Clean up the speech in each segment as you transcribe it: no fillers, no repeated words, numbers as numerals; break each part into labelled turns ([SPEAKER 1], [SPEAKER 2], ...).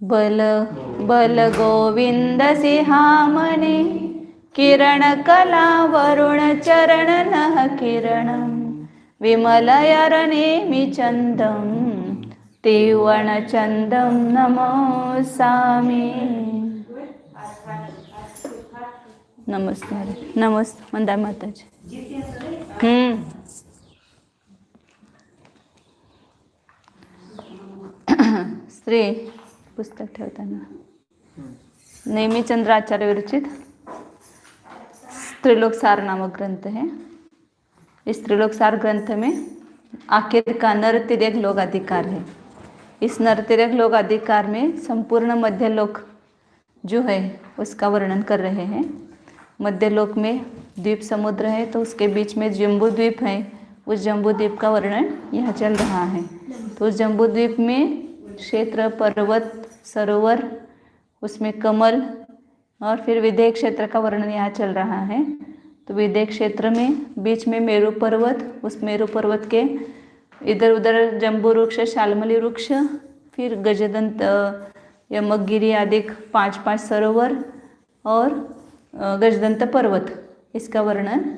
[SPEAKER 1] बल बल गोविंद सिंहामणि किरण कला वरुण चरण नः किरणं विमलयरनेमि चन्दं तिवणचन्दं नमोऽस्मि। नमस्ते नमस्ते वंदे माताजी। श्री पुस्तक ठेवताना नेमीचंद्र आचार्य विरचित त्रिलोक सार नामक ग्रंथ है। इस त्रिलोक सार ग्रंथ में आखिर का नरतिर्यक लोक अधिकार है। इस नरतिर्यक लोक अधिकार में संपूर्ण मध्यलोक जो है उसका वर्णन कर रहे हैं। मध्यलोक में द्वीप समुद्र है तो उसके बीच में जम्बू द्वीप है। उस जम्बू द्वीप का वर्णन यहाँ चल रहा है। तो उस जम्बू द्वीप में क्षेत्र, पर्वत, सरोवर, उसमें कमल और फिर विदेह क्षेत्र का वर्णन यहाँ चल रहा है। तो विदेह क्षेत्र में बीच में मेरु पर्वत, उस मेरु पर्वत के इधर उधर जम्बू वृक्ष, शालमली वृक्ष, फिर गजदंत, यमगिरी आदि 5-5 सरोवर और गजदंत पर्वत, इसका वर्णन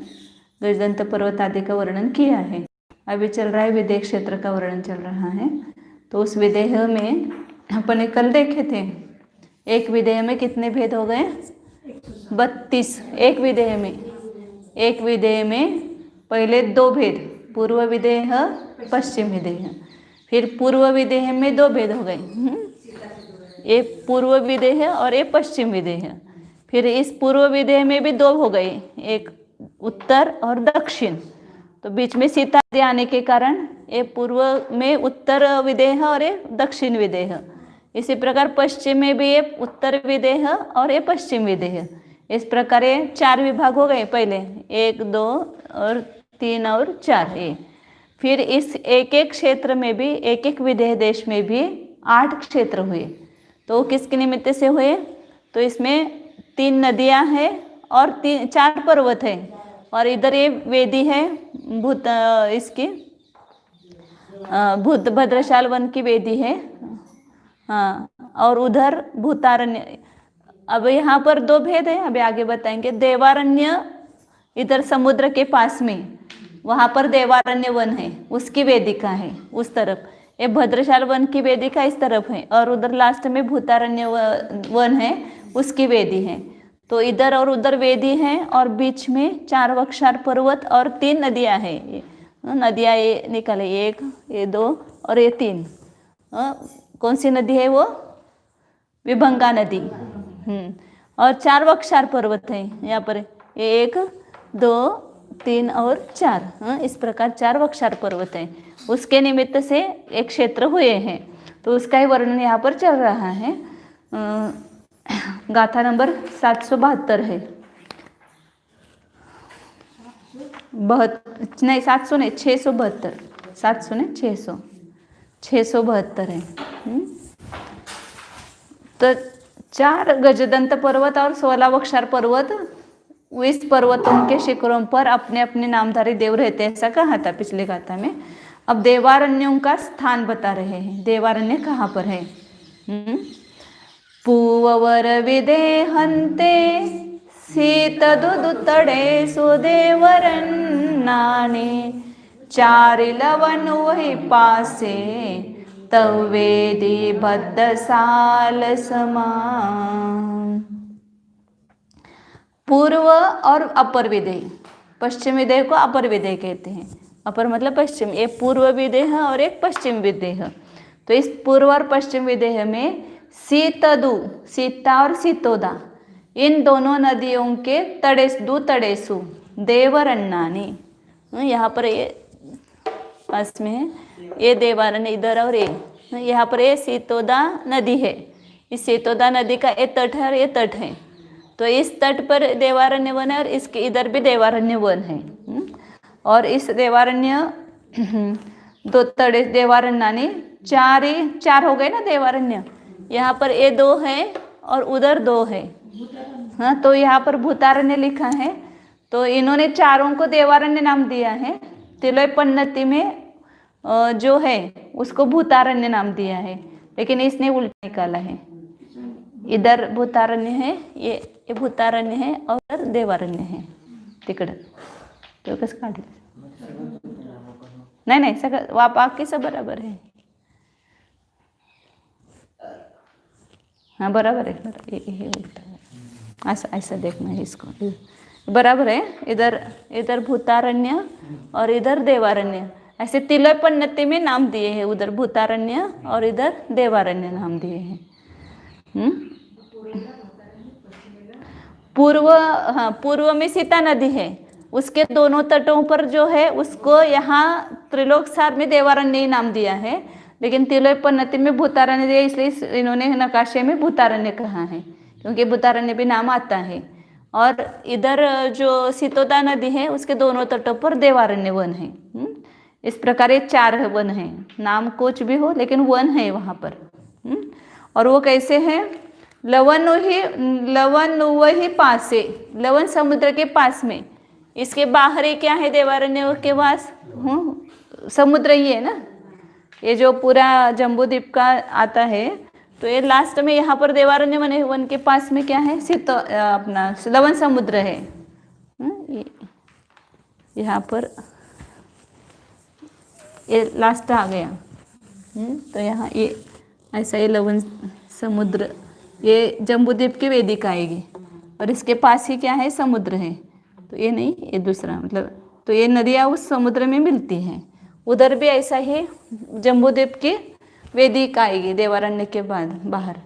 [SPEAKER 1] गजदंत पर्वत आदि का वर्णन किया है। अभी चल रहा है विदेह क्षेत्र का वर्णन चल रहा है। तो उस विदेह में अपने कल देखे थे, एक विदेह में कितने भेद हो गए? 32। एक विदेह में पहले 2 भेद, पूर्व विदेह, पश्चिम विदेह। फिर पूर्व विदेह में 2 भेद हो गए, एक पूर्व विदेह और एक पश्चिम विदेह। फिर इस पूर्व विदेह में भी 2 हो गए, एक उत्तर और दक्षिण। तो बीच में सीता नदी आने के कारण एक पूर्व में उत्तर विदेह और एक दक्षिण विदेह। इसी प्रकार पश्चिम में भी एक उत्तर विदेह और एक पश्चिम विदेह। इस प्रकार ये 4 विभाग हो गए पहले, 1, 2 और 3 और 4 ये। फिर इस एक एक क्षेत्र में भी, एक एक विदेह देश में भी 8 क्षेत्र हुए। तो किसके निमित्त से हुए? तो इसमें 3 नदियां हैं और 4 पर्वत हैं। और इधर ये वेदी है भूत, इसकी भूत भद्रशाल वन की वेदी है। हाँ, और उधर भूतारण्य। अब यहाँ पर 2 भेद है, अभी आगे बताएंगे। देवारण्य इधर समुद्र के पास में, वहाँ पर देवारण्य वन है, उसकी वेदिका है उस तरफ। ये भद्रशाल वन की वेदिका इस तरफ है और उधर लास्ट में भूतारण्य वन है, उसकी वेदी है। तो इधर और उधर वेदी है और बीच में 4 वक्षार पर्वत और 3 नदियाँ हैं। नदियाँ ये निकाले, 1, ये 2 और ये 3। कौन सी नदी है वो? विभंगा नदी। और 4 वक्षार पर्वत हैं यहाँ पर, 1, 2, 3 और 4। इस प्रकार 4 वक्षार पर्वत हैं, उसके निमित्त से एक क्षेत्र हुए हैं। तो उसका ही वर्णन यहाँ पर चल रहा है। गाथा नंबर 772 है। 700 नहीं, 672। 700 नहीं, 672 है। तो 4 गजदंत पर्वत और 16 वक्षार पर्वत, इस पर्वतों के शिखरों पर अपने अपने नामधारी देव रहते हैं, ऐसा कहा था पिछले गाथा में। अब देवारण्यों का स्थान बता रहे हैं। देवारण्य कहाँ पर है? पूववर विदेहन्ते सीतदुदुतडे सुदेवरन्नाने चारिलवन वही पासे तवेदी बद्ध साल समान। पूर्व और अपर विदेह, पश्चिम विदेह को अपर विदेह कहते हैं। अपर मतलब पश्चिम, एक पूर्व विदेह और एक पश्चिम विदेह। तो इस पूर्व और पश्चिम विदेह में सीतदु, सीता और सीतोदा, इन दोनों नदियों के तड़ेसु तड़ेसु देवरन्नानी, यहाँ पर ये पास में है, ये देवारण्य इधर और ये यहाँ पर ये सीतोदा नदी है। इस सीतोदा नदी का ये तट है और ये तट है। तो इस तट पर देवारण्य वन है और इसके इधर भी देवारण्य वन है। और इस देवारण्य 2 तड़े देवारण्यानी 4 हो गए ना देवारण्य। यहाँ पर ये 2 है और उधर 2 है। हाँ, तो यहाँ पर भूतारण्य लिखा है। तो इन्होंने 4 को देवारण्य नाम दिया है। तिलय पन्नति में जो है उसको भूतारण्य नाम दिया है। लेकिन इसने उल्टा निकाला है। इधर भूतारण्य है, ये भूतारण्य है और देवारण्य है तिकडं. तो कसं काढलं? नाही सगळं बाकीचं बरोबर आहे. हाँ बराबर है, ये उल्टा है. ऐसा देखना है इसको. बराबर है. इधर भूतारण्य और इधर देवारण्य, ऐसे तिलय पन्नति में नाम दिए हैं. उधर भूतारण्य और इधर देवारण्य नाम दिए हैं. पूर्व में सीता नदी है, उसके दोनों तटों पर जो है उसको यहाँ त्रिलोक सार में देवारण्य ही नाम दिया है. लेकिन तिलय पन्नति में भूतारण्य दिया, इसलिए इन्होंने नकाशे में भूतारण्य कहा है, क्योंकि भूतारण्य भी नाम आता है. और इधर जो सीतोदा नदी है उसके दोनों तटों पर देवारण्य वन है. इस प्रकार ये 4 वन है. नाम कुछ भी हो लेकिन वन है वहाँ पर. और वो कैसे है? लवन वही पास है, लवन समुद्र के पास में. इसके बाहर ही क्या है? देवारण्य के पास समुद्र ही है ना. ये जो पूरा जम्बू द्वीप का आता है, तो ये लास्ट में यहाँ पर देवारण्य वन के पास में क्या है? अपना लवन समुद्र है. यहाँ पर ये लास्ट आ गया. तो यहाँ ये ऐसा ये लवन समुद्र, ये जम्बू द्वीप की वेदिका आएगी और इसके पास ही क्या है? समुद्र है. तो ये नहीं, ये दूसरा मतलब, तो ये नदियाँ उस समुद्र में मिलती हैं. उधर भी ऐसा ही जम्बू द्वीप की वेदिका आएगी देवारण्य के बाद बाहर,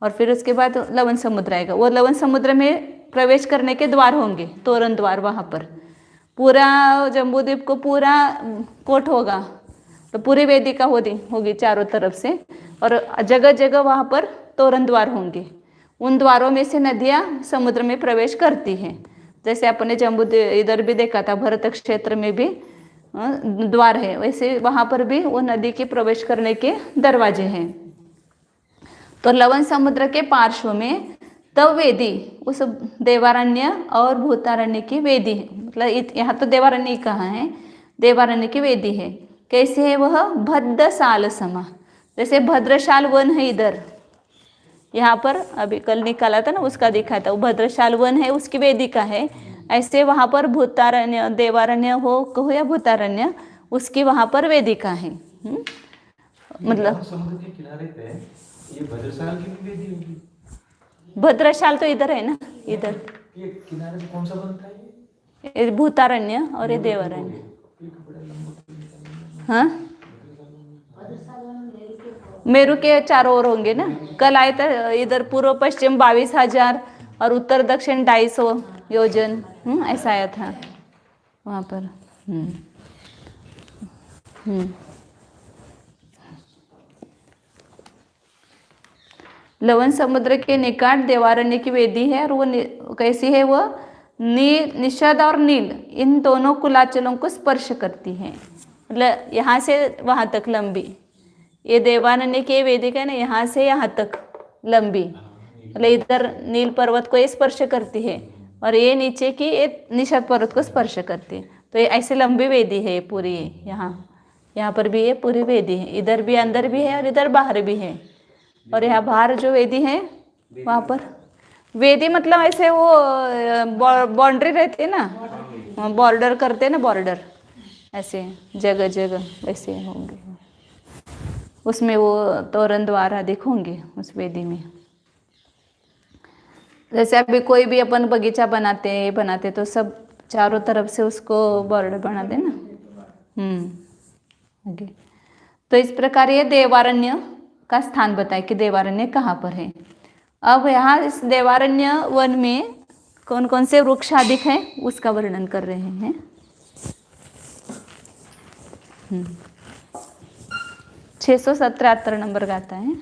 [SPEAKER 1] और फिर उसके बाद लवन समुद्र आएगा. वो लवन समुद्र में प्रवेश करने के द्वार होंगे, तोरण द्वार. वहाँ पर पूरा जम्बू द्वीप को पूरा कोट होगा, तो पूरी वेदिका होगी चारों तरफ से, और जगह जगह वहाँ पर तोरण द्वार होंगे. उन द्वारों में से नदियाँ समुद्र में प्रवेश करती हैं. जैसे अपने जम्बू इधर भी देखा था, भरत क्षेत्र में भी द्वार है, वैसे वहाँ पर भी वो नदी के प्रवेश करने के दरवाजे हैं. तो लवन समुद्र के पार्श्व में तब वेदी, उस देवारण्य और भूतारण्य की वेदी है. मतलब यहाँ तो देवारण्य ही कहाँ है, देवारण्य की वेदी है. कैसे है वह? भद्रशाल समा. जैसे भद्रशाल वन है इधर, यहाँ पर अभी कल निकाला था ना, उसका दिखा था. वो भद्रशाल वन है, उसकी वेदिका है. ऐसे वहाँ पर भूतारण्य, देवारण्य हो या भूतारण्य, उसकी वहाँ पर वेदिका है. मतलब
[SPEAKER 2] समुद्र के किनारे पे ये भद्रशाल की भी वेदी होगी.
[SPEAKER 1] भद्रशाल तो इधर है ना, इधर
[SPEAKER 2] ये किनारे पे कौन सा बनता है?
[SPEAKER 1] ये भूतारण्य और ये देवारण्य. हाँ, मेरू के चारों ओर होंगे ना. कल आए थे इधर पूर्व पश्चिम 22,000 और उत्तर दक्षिण 250 योजन, ऐसा आया था वहाँ पर. लवन समुद्र के निकट देवारण्य की वेदी है, और वो कैसी है? वह निषद और नील इन दोनों कुलाचलों को स्पर्श करती है. मतलब यहाँ से वहाँ तक लंबी ये देवारण्य की वेदिका है ना, यहाँ से यहाँ तक लंबी. मतलब इधर नील पर्वत को ये स्पर्श करती है, और ये नीचे की ये निषद पर्वत को स्पर्श करती है. तो ये ऐसे लंबी वेदी है पूरी. यहाँ पर भी ये पूरी वेदी है. इधर भी अंदर भी है और इधर बाहर भी है. और यहाँ बाहर जो वेदी है वहाँ पर वेदी मतलब ऐसे वो बाउंड्री रहती है ना, बॉर्डर करते हैं ना, बॉर्डर ऐसे जगह जगह वैसे होंगे. उसमें वो तोरण द्वार आदि होंगे उस वेदी में. जैसे अभी कोई भी अपन बगीचा बनाते तो सब चारों तरफ से उसको बॉर्डर बना देना. आगे तो इस प्रकार ये देवारण्य का स्थान बताए कि देवारण्य कहाँ पर है. अब यहाँ इस देवारण्य वन में कौन कौन से वृक्ष अधिक हैं उसका वर्णन कर रहे हैं. 677 नंबर गाता है.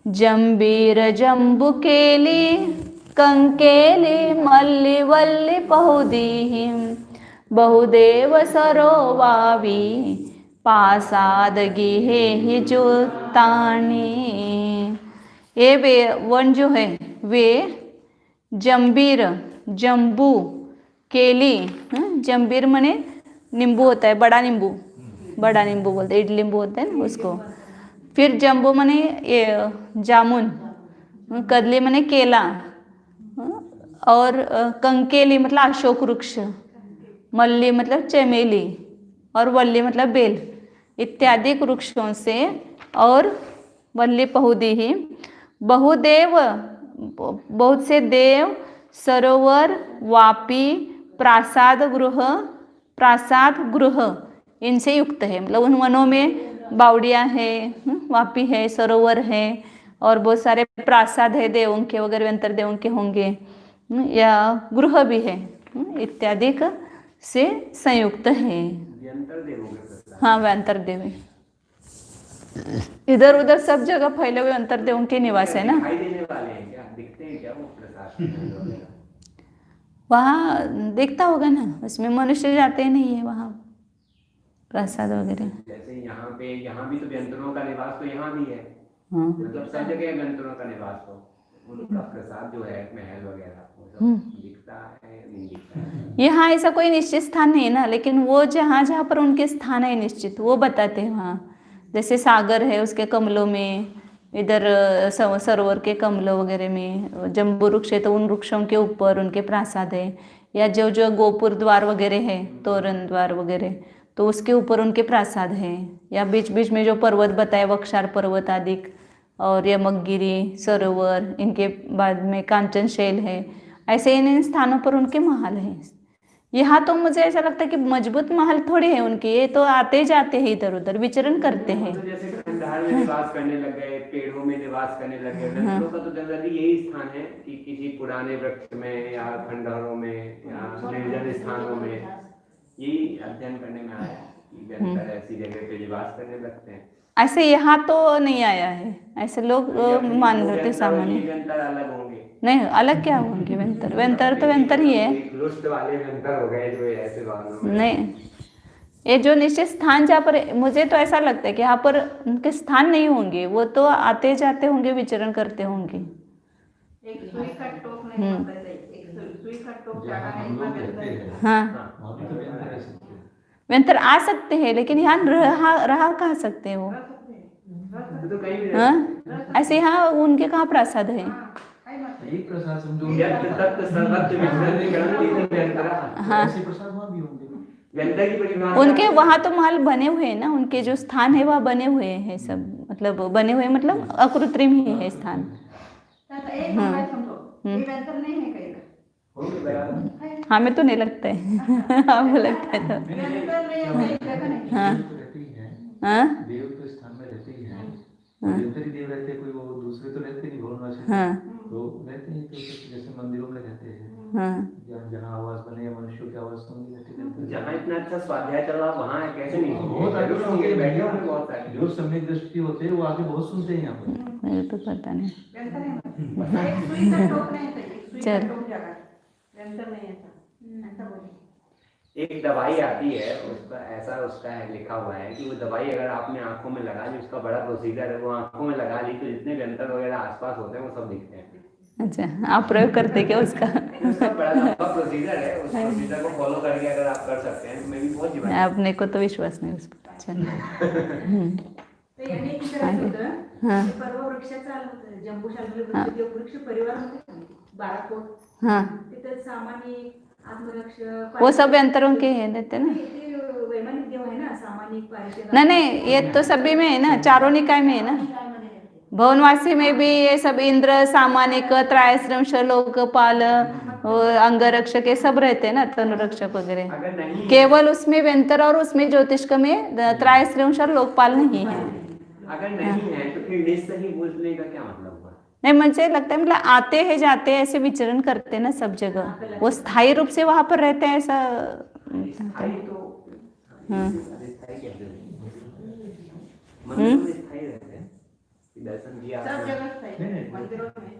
[SPEAKER 1] जंबीर जंबू केली कंकेली मल्ली वल्ली बहुदीहिम बहुदेव सरोवावी पासादगी हे ही जोतानी. ये वन जो है वे जंबीर, जंबू, केली. जंबीर मने नींबू होता है, बड़ा नींबू बोलते हैं, इडली नींबू होता है ना उसको. फिर जम्बो मने ये जामुन, कदली मने केला, और कंकेली मतलब अशोक वृक्ष, मल्ली मतलब चमेली, और वल्ली मतलब बेल इत्यादि वृक्षों से और वल्ली पहुदी ही बहुदेव, बहुत से देव, सरोवर, वापी, प्रासाद गृह इनसे युक्त है। मतलब उन वनों में बावड़ियाँ है, वापी है, सरोवर है, और बहुत सारे प्रासाद है देवों के वगैरह, अंतर देवों के होंगे, या गृह भी है, इत्यादि से संयुक्त है। हाँ वे अंतर देव है, इधर उधर सब जगह फैले हुए अंतर देवों के निवास है ना। वहाँ देखता होगा ना, उसमें मनुष्य जाते नहीं है वहाँ प्रसाद वगैरह।
[SPEAKER 2] जैसे यहाँ भी तो व्यंतरों का निवास तो यहाँ भी है।
[SPEAKER 1] हाँ
[SPEAKER 2] मतलब सब जगह व्यंतरों का निवास तो उनका प्रसाद जो है महल वगैरह वो सब दिखता है, नहीं दिखता है।
[SPEAKER 1] यहाँ ऐसा कोई निश्चित स्थान नहीं है ना, लेकिन वो जहाँ जहाँ पर उनके स्थान है निश्चित वो बताते हैं वहाँ। जैसे सागर है उसके कमलों में, इधर सरोवर के कमलों वगैरह में, जम्बू वृक्ष है तो उन वृक्षों के ऊपर उनके प्रासाद है, या जो जो गोपुर द्वार वगैरह है, तोरण द्वार वगैरह, तो उसके ऊपर उनके प्रासाद हैं। या बीच बीच में जो पर्वत बताए, वक्षार पर्वत आदि, और यमकगिरी, सरोवर, इनके बाद में कांचन शैल है, ऐसे इन स्थानों पर उनके महल हैं। यहाँ तो मुझे ऐसा लगता है कि मजबूत महल थोड़े हैं उनके, ये तो आते जाते हैं, इधर उधर विचरण करते हैं।
[SPEAKER 2] तो जैसे खंडहर में निवास करने लग गए, पेड़ों में निवास करने लग गए, व्यंतरों का तो जनरली यही स्थान है कि किसी पुराने वृक्ष में या खंडहरों में या निर्जन स्थानों में, यही अध्ययन करने में आया कि व्यंतर ऐसी जगह पे निवास करने लगते हैं।
[SPEAKER 1] ऐसे यहाँ तो नहीं आया है, ऐसे लोग मान लेते सामान्य।
[SPEAKER 2] व्यंतर अलग होंगे?
[SPEAKER 1] नहीं, अलग क्या होंगे व्यंतर? व्यंतर तो व्यंतर ही है।
[SPEAKER 2] लुष्ट वाले व्यंतर हो गए जो ऐसे वालों में।
[SPEAKER 1] नहीं, ये जो निश्चित स्थान जहाँ पर, मुझे तो ऐसा लगता है कि यहाँ पर उनके स्थान नहीं होंगे, वो तो आते जाते होंगे, विचरण करते होंगे।
[SPEAKER 3] एक सुई का टोक नहीं होता है, एक सुई का टोक जाना है।
[SPEAKER 1] हाँ, व्यंतर आ सकते हैं, लेकिन यहाँ रहा कहाँ सकते हैं वो?
[SPEAKER 2] तो कहीं भी
[SPEAKER 1] हाँ, ऐसे यहाँ उनके कहाँ प्रसाद है?
[SPEAKER 2] एक प्रसाद समझो तत्व सर्वत्र
[SPEAKER 1] हाँ,
[SPEAKER 2] प्रसाद वहाँ भी होंगे। व्यंतर की परिभाषा
[SPEAKER 1] उनके वहाँ तो महल बने हुए हैं ना, उनके जो स्थान है वह बने हुए हैं सब, मतलब बने हुए मतलब अकृत्रिम ही है स्थान। हमें तो नहीं लगता है, आपको लगता है तो? हाँ हाँ
[SPEAKER 2] देव तो स्थान में रहते ही हैं, व्यंतर ही देव रहते हैं, कोई वो दूसरे तो रहते नहीं, भवनवासी
[SPEAKER 1] हाँ
[SPEAKER 2] तो रहते हैं, तो जैसे मंदिरों में रहते हैं।
[SPEAKER 1] हाँ,
[SPEAKER 2] जहाँ आवास बने या मनुष्यों की आवास होंगी, जहाँ इतना अच्छा स्वाध्याय चल रहा वहाँ कैसे नहीं बहुत आगे होंगे, बैठे होंगे बहुत सारे जो सम्यक दृष्टि होते हैं वो आगे बहुत सुनते हैं यहाँ पर।
[SPEAKER 1] मेरे तो पता नहीं।
[SPEAKER 3] चल
[SPEAKER 2] एक दवाई आती है, उसका ऐसा उसका है लिखा हुआ है कि वो दवाई अगर आपने आंखों में लगा ली, उसका बड़ा प्रोसीजर है, वो आंखों में लगा ली तो जितने व्यंतर वगैरह आसपास होते हैं वो सब दिखते हैं।
[SPEAKER 1] अच्छा, आप प्रयोग करते क्या उसका?
[SPEAKER 2] उसका बड़ा लंबा प्रोसीजर है, उस प्रोसीजर को फॉलो करके अगर आप कर सकते हैं तो मैं भी बहुत जीवन।
[SPEAKER 1] अपने को तो विश्वास नहीं उस पर। चलो,
[SPEAKER 3] ते यांनी एक विचारायचं होतं,
[SPEAKER 1] हाँ
[SPEAKER 3] ते परवा वृक्षाचं आलं होतं, जंबूशाल वृक्ष परिवार होते 12 कोट,
[SPEAKER 1] हाँ,
[SPEAKER 3] तिथे सामानिक, आत्मरक्ष,
[SPEAKER 1] वो सब व्यंतरों के हैं देते ना।
[SPEAKER 3] ते वैमानिक देव है ना, सामानिक, पारिषद।
[SPEAKER 1] नहीं, ये तो सभी में है ना, चारों निकाय में है ना। भवनवासी में भी ये सब इंद्र, सामानिक, त्रायश्रंश, लोकपाल, अंगरक्षक, ये सब रहते हैं ना, तनुरक्षक वगैरह। केवल उसमें व्यंतर और उसमें ज्योतिष्क में त्रायश्रंश और लोकपाल नहीं है।
[SPEAKER 2] अगर नहीं है तो फिर निश्चय ही बोलने का क्या मतलब हुआ?
[SPEAKER 1] नहीं, मुझे लगता है मतलब आते हैं जाते हैं ऐसे विचरण करते हैं ना सब जगह, वो स्थायी रूप से वहां पर रहते हैं ऐसा।
[SPEAKER 2] स्थायी तो
[SPEAKER 1] हाँ
[SPEAKER 2] स्थायी कैसे मंदिरों में स्थायी रहते हैं, दर्शन किया
[SPEAKER 3] सब जगह स्थायी, मंदिरों में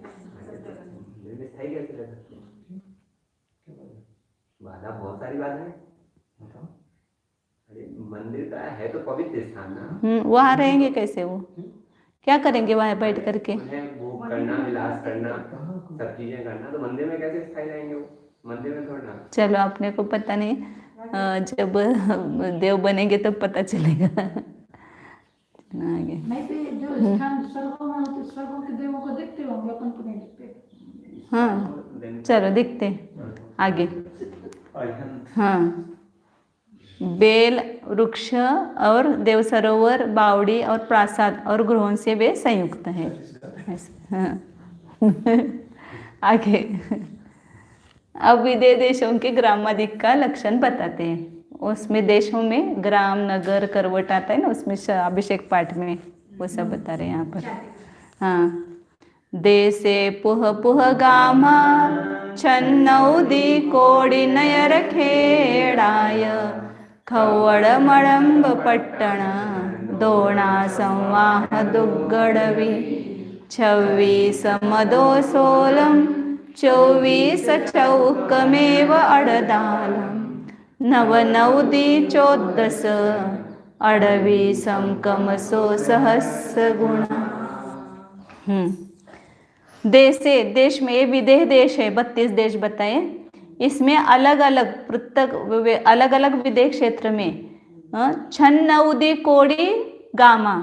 [SPEAKER 2] स्थायी कैसे रह सकते हैं? बाधा बहुत सारी बाधा है। अरे मंदिर का है तो पवित्र स्थान ना,
[SPEAKER 1] वहाँ रहेंगे कैसे? वो क्या करेंगे वहाँ बैठ करके?
[SPEAKER 2] भोग करना, विलास करना, सब चीजें करना, तो मंदिर में कैसे स्थायी रहेंगे वो? मंदिर में थोड़ा।
[SPEAKER 1] चलो, अपने को पता नहीं, जब देव बनेंगे तब पता चलेगा। आगे
[SPEAKER 4] नहीं तो ये जो स्थान स्वर्गों में होते स्वर्गों के देवों को देखते होंगे, अपन को नहीं दिखते।
[SPEAKER 1] हाँ चलो दिखते आगे। हाँ बेल वृक्ष और देव सरोवर, बावड़ी और प्रासाद और गृहों से वे संयुक्त हैं। हाँ आगे अब विदेह देशों के ग्रामाधिक का लक्षण बताते हैं। उसमें देशों में ग्राम नगर करवट आता है ना, उसमें अभिषेक पाठ में वो सब बता रहे हैं यहाँ पर। हाँ देशे पुह पुह गामा छन्नौदी कोड़ी नयर खेड़ाय खवड़ मडंब पट्टण दोणा संवाह दुग्गड़वी 26 मदो सोलम 24 चौकमेव अडदालम नव नवदी 14 अडवी समकमसो सहस्र गुणा। देशे देश में ये विदेह देश है, 32 देश बताए। इसमें अलग अलग पृथक अलग अलग विदेह क्षेत्र में 96 कोड़ी गामा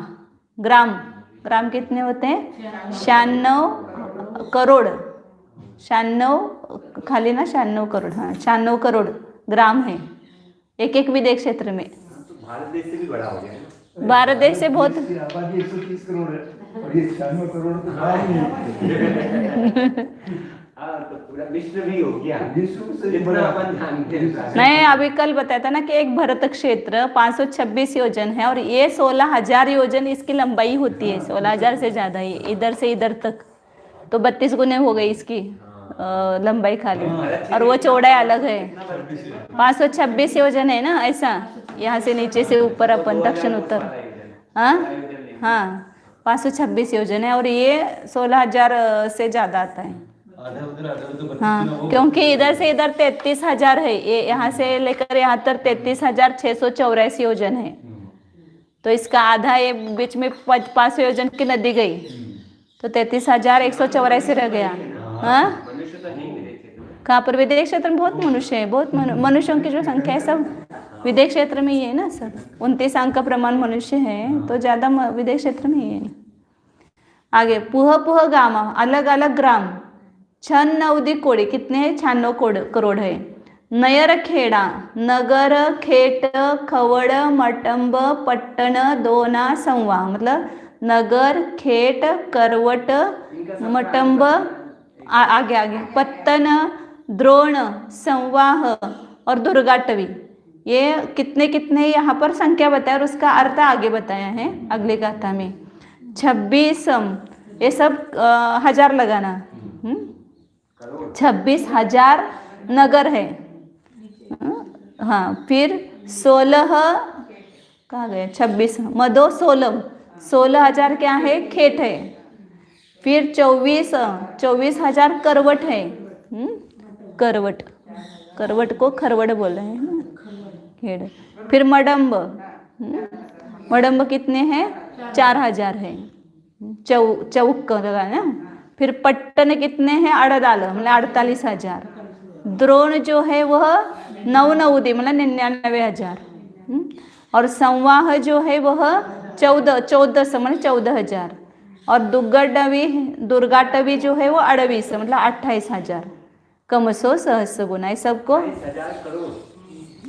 [SPEAKER 1] ग्राम। ग्राम कितने होते हैं? 96 करोड़। 96 खाली ना 96 करोड़, हाँ 96 करोड़ ग्राम है एक एक विदेह क्षेत्र में।
[SPEAKER 2] भारत देश से भी बड़ा हो गया है।
[SPEAKER 1] भारत देश से बहुत
[SPEAKER 5] आबादी 130 करोड़ है और ये 96 करोड़ तो बाहर ही है।
[SPEAKER 2] हाँ तो पूरा विश्व भी हो गया,
[SPEAKER 5] विश्व से
[SPEAKER 2] जितना
[SPEAKER 5] बड़ा।
[SPEAKER 2] अपन जानते हैं।
[SPEAKER 1] मैं अभी कल बताया था ना कि एक भरत क्षेत्र 526 योजन है और ये 16,000 योजन इसकी लंबाई होती है। 16,000 से ज्यादा ही, इधर से इधर तक तो 32 गुने हो गई इसकी लंबाई खाली, और वो चौड़ाई अलग है। 526 योजन है ना, ऐसा यहाँ से नीचे से ऊपर अपन दक्षिण उत्तर। हाँ हाँ 526 योजन है और ये 16,000 से ज्यादा आता है। हाँ क्योंकि इधर से इधर 33,000 है, ये यहाँ से लेकर यहाँ तक 33,684 योजन है। तो इसका आधा ये बीच में 500 योजन की नदी गई तो 33,184 रह गया। हाँ
[SPEAKER 2] मनुष्य तो नहीं विदेह क्षेत्र में।
[SPEAKER 1] कहाँ पर? विदेह क्षेत्र में बहुत मनुष्य है, बहुत मनुष्यों की जो संख्या है सब विदेह क्षेत्र में ही है ना। सब 29 अंक का प्रमाण मनुष्य है तो ज्यादा विदेह क्षेत्र में ही है। आगे पुह पुह गामा अलग अलग ग्राम 96 कोड़ी कितने हैं? 96 करोड़ है। नयर खेड़ा नगर खेट खवड़ मटंब पट्टण दोना संवाह, मतलब नगर खेट करवट मटंब आगे आगे पत्तन द्रोण संवाह और दुर्गाटवी, ये कितने कितने यहाँ पर संख्या बताया और उसका अर्थ आगे बताया है अगले गाथा में। 26 ये सब हजार लगाना, 26,000 नगर है। हाँ फिर 16 कहाँ गए? 26 मदो 16,000 क्या है? खेत है। फिर 24,000 करवट है। करवट, करवट को खरवट बोल रहे हैं ना, खेड़। फिर मडंब, मडंब कितने हैं? 4,000 है। चौक लगा ना। फिर पट्टन कितने हैं? अड़दाल मतलब 48,000। द्रोण जो है वह 9 मतलब 99,000। और संवाह जो है वह 14 मतलब 14,000। और दुर्गाटवी जो है वो 28 मतलब 28,000। कमसो सहस्र गुना, ये सबको
[SPEAKER 2] 22,000 करोड़।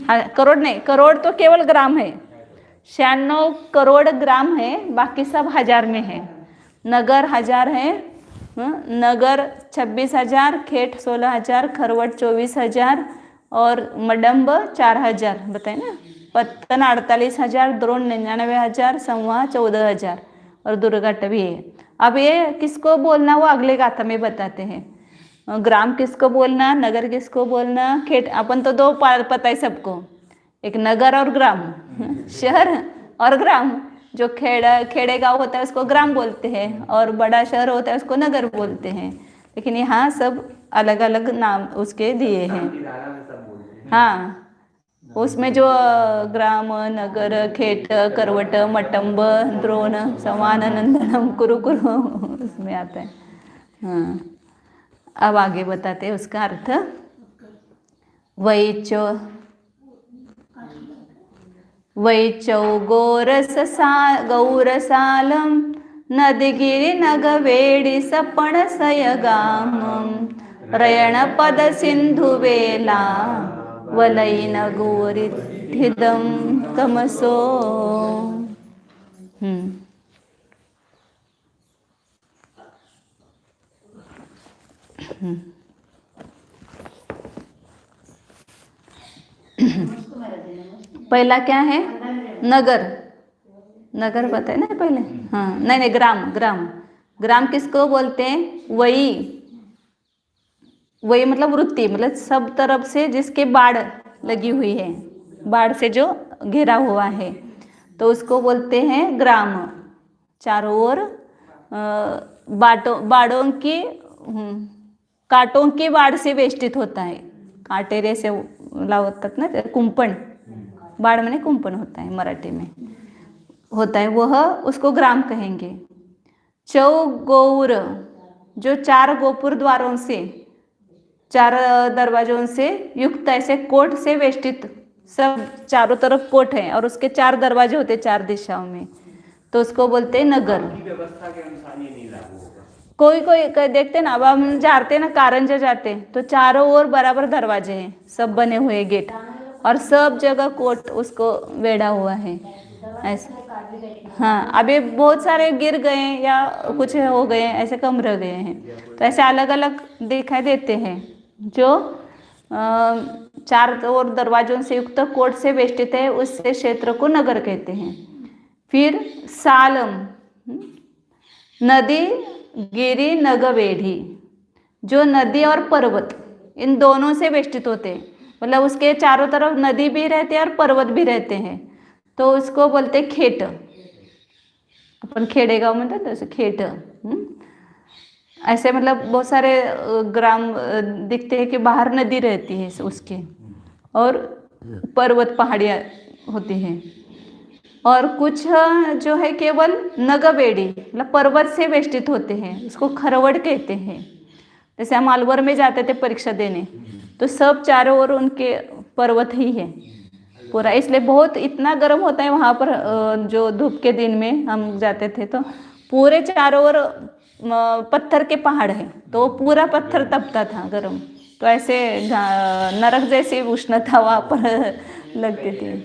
[SPEAKER 1] हाँ, करोड़ नहीं, करोड़ तो केवल ग्राम है। 96 करोड़ ग्राम है, बाकी सब हजार में है। नगर हजार है, नगर 26,000, खेत 16,000, खरवट 24,000 और मडंब 4,000 बताए ना। पत्तन 48,000, द्रोण 99,000, संवाह 14,000 और दुर्गाटवी है। अब ये किसको बोलना वो अगले गाथा में बताते हैं। ग्राम किसको बोलना, नगर किसको बोलना, खेत। अपन तो दो पता है सबको, एक नगर और ग्राम, शहर और ग्राम। जो खेड़े गांव होता है उसको ग्राम बोलते हैं और बड़ा शहर होता है उसको नगर बोलते हैं। लेकिन यहाँ सब अलग अलग नाम उसके दिए हैं। हाँ उसमें जो ग्राम नगर खेत करवट मटंब द्रोण समान नंदनम कुरु कुरु उसमें आता है। हाँ अब आगे बताते हैं उसका अर्थ। गौरसालं नदगिरिनगवेडि सपणसयगामं रयणपदसिन्धुवेला वलयिनगोरिथिदं तमसो। पहला क्या है? नगर। नगर बताए ना पहले। हाँ, नहीं, ग्राम। ग्राम किसको बोलते हैं? वही मतलब वृत्ति, मतलब सब तरफ से जिसके बाढ़ लगी हुई है, बाढ़ से जो घिरा हुआ है, तो उसको बोलते हैं ग्राम। चारों ओर बाढ़ों की कांटों की बाढ़ से वेष्टित होता है। काटेरे से लावतात ना, कुंपण। बाढ़ में कुंपण होता है, मराठी में होता है, वह उसको ग्राम कहेंगे। चौगौर, जो 4 गोपुर द्वारों से, 4 दरवाजों से युक्त ऐसे कोट से वेष्टित, सब चारों तरफ कोट है और उसके 4 दरवाजे होते 4 दिशाओं में, तो उसको बोलते हैं नगर।
[SPEAKER 2] व्यवस्था के अनुसार ये नहीं लागू होगा।
[SPEAKER 1] कोई देखते ना, अब हम जाते ना कारंजा जाते तो चारों ओर बराबर दरवाजे हैं, सब बने हुए गेट, और सब जगह कोट उसको वेड़ा हुआ है ऐसे। हाँ, अभी बहुत सारे गिर गए या कुछ हो गए, ऐसे कम रह गए हैं, तो ऐसे अलग अलग दिखाई देते हैं। जो 4 ओर दरवाजों से युक्त कोट से वेष्टित है, उस क्षेत्र को नगर कहते हैं। फिर सालम, नदी गिरी नगवेढ़ी, जो नदी और पर्वत इन दोनों से वेष्टित होते हैं, मतलब उसके चारों तरफ नदी भी रहते हैं और पर्वत भी रहते हैं, तो उसको बोलते खेट। अपन खेडेगांव में तो ऐसे खेट। ऐसे मतलब बहुत सारे ग्राम दिखते हैं कि बाहर नदी रहती है उसके, और पर्वत पहाड़ियाँ होती हैं, और कुछ जो है केवल नगवेड़ी, मतलब पर्वत से वेष्टित होते हैं, उसको खरवड़ कहते हैं। जैसे हम अलवर में जाते थे परीक्षा देने, तो सब चारों ओर उनके पर्वत ही है पूरा, इसलिए बहुत इतना गर्म होता है वहाँ पर। जो धूप के दिन में हम जाते थे तो पूरे चारों ओर पत्थर के पहाड़ है, तो पूरा पत्थर तपता था गर्म, तो ऐसे नरक जैसी उष्णता वहाँ पर लगती थी।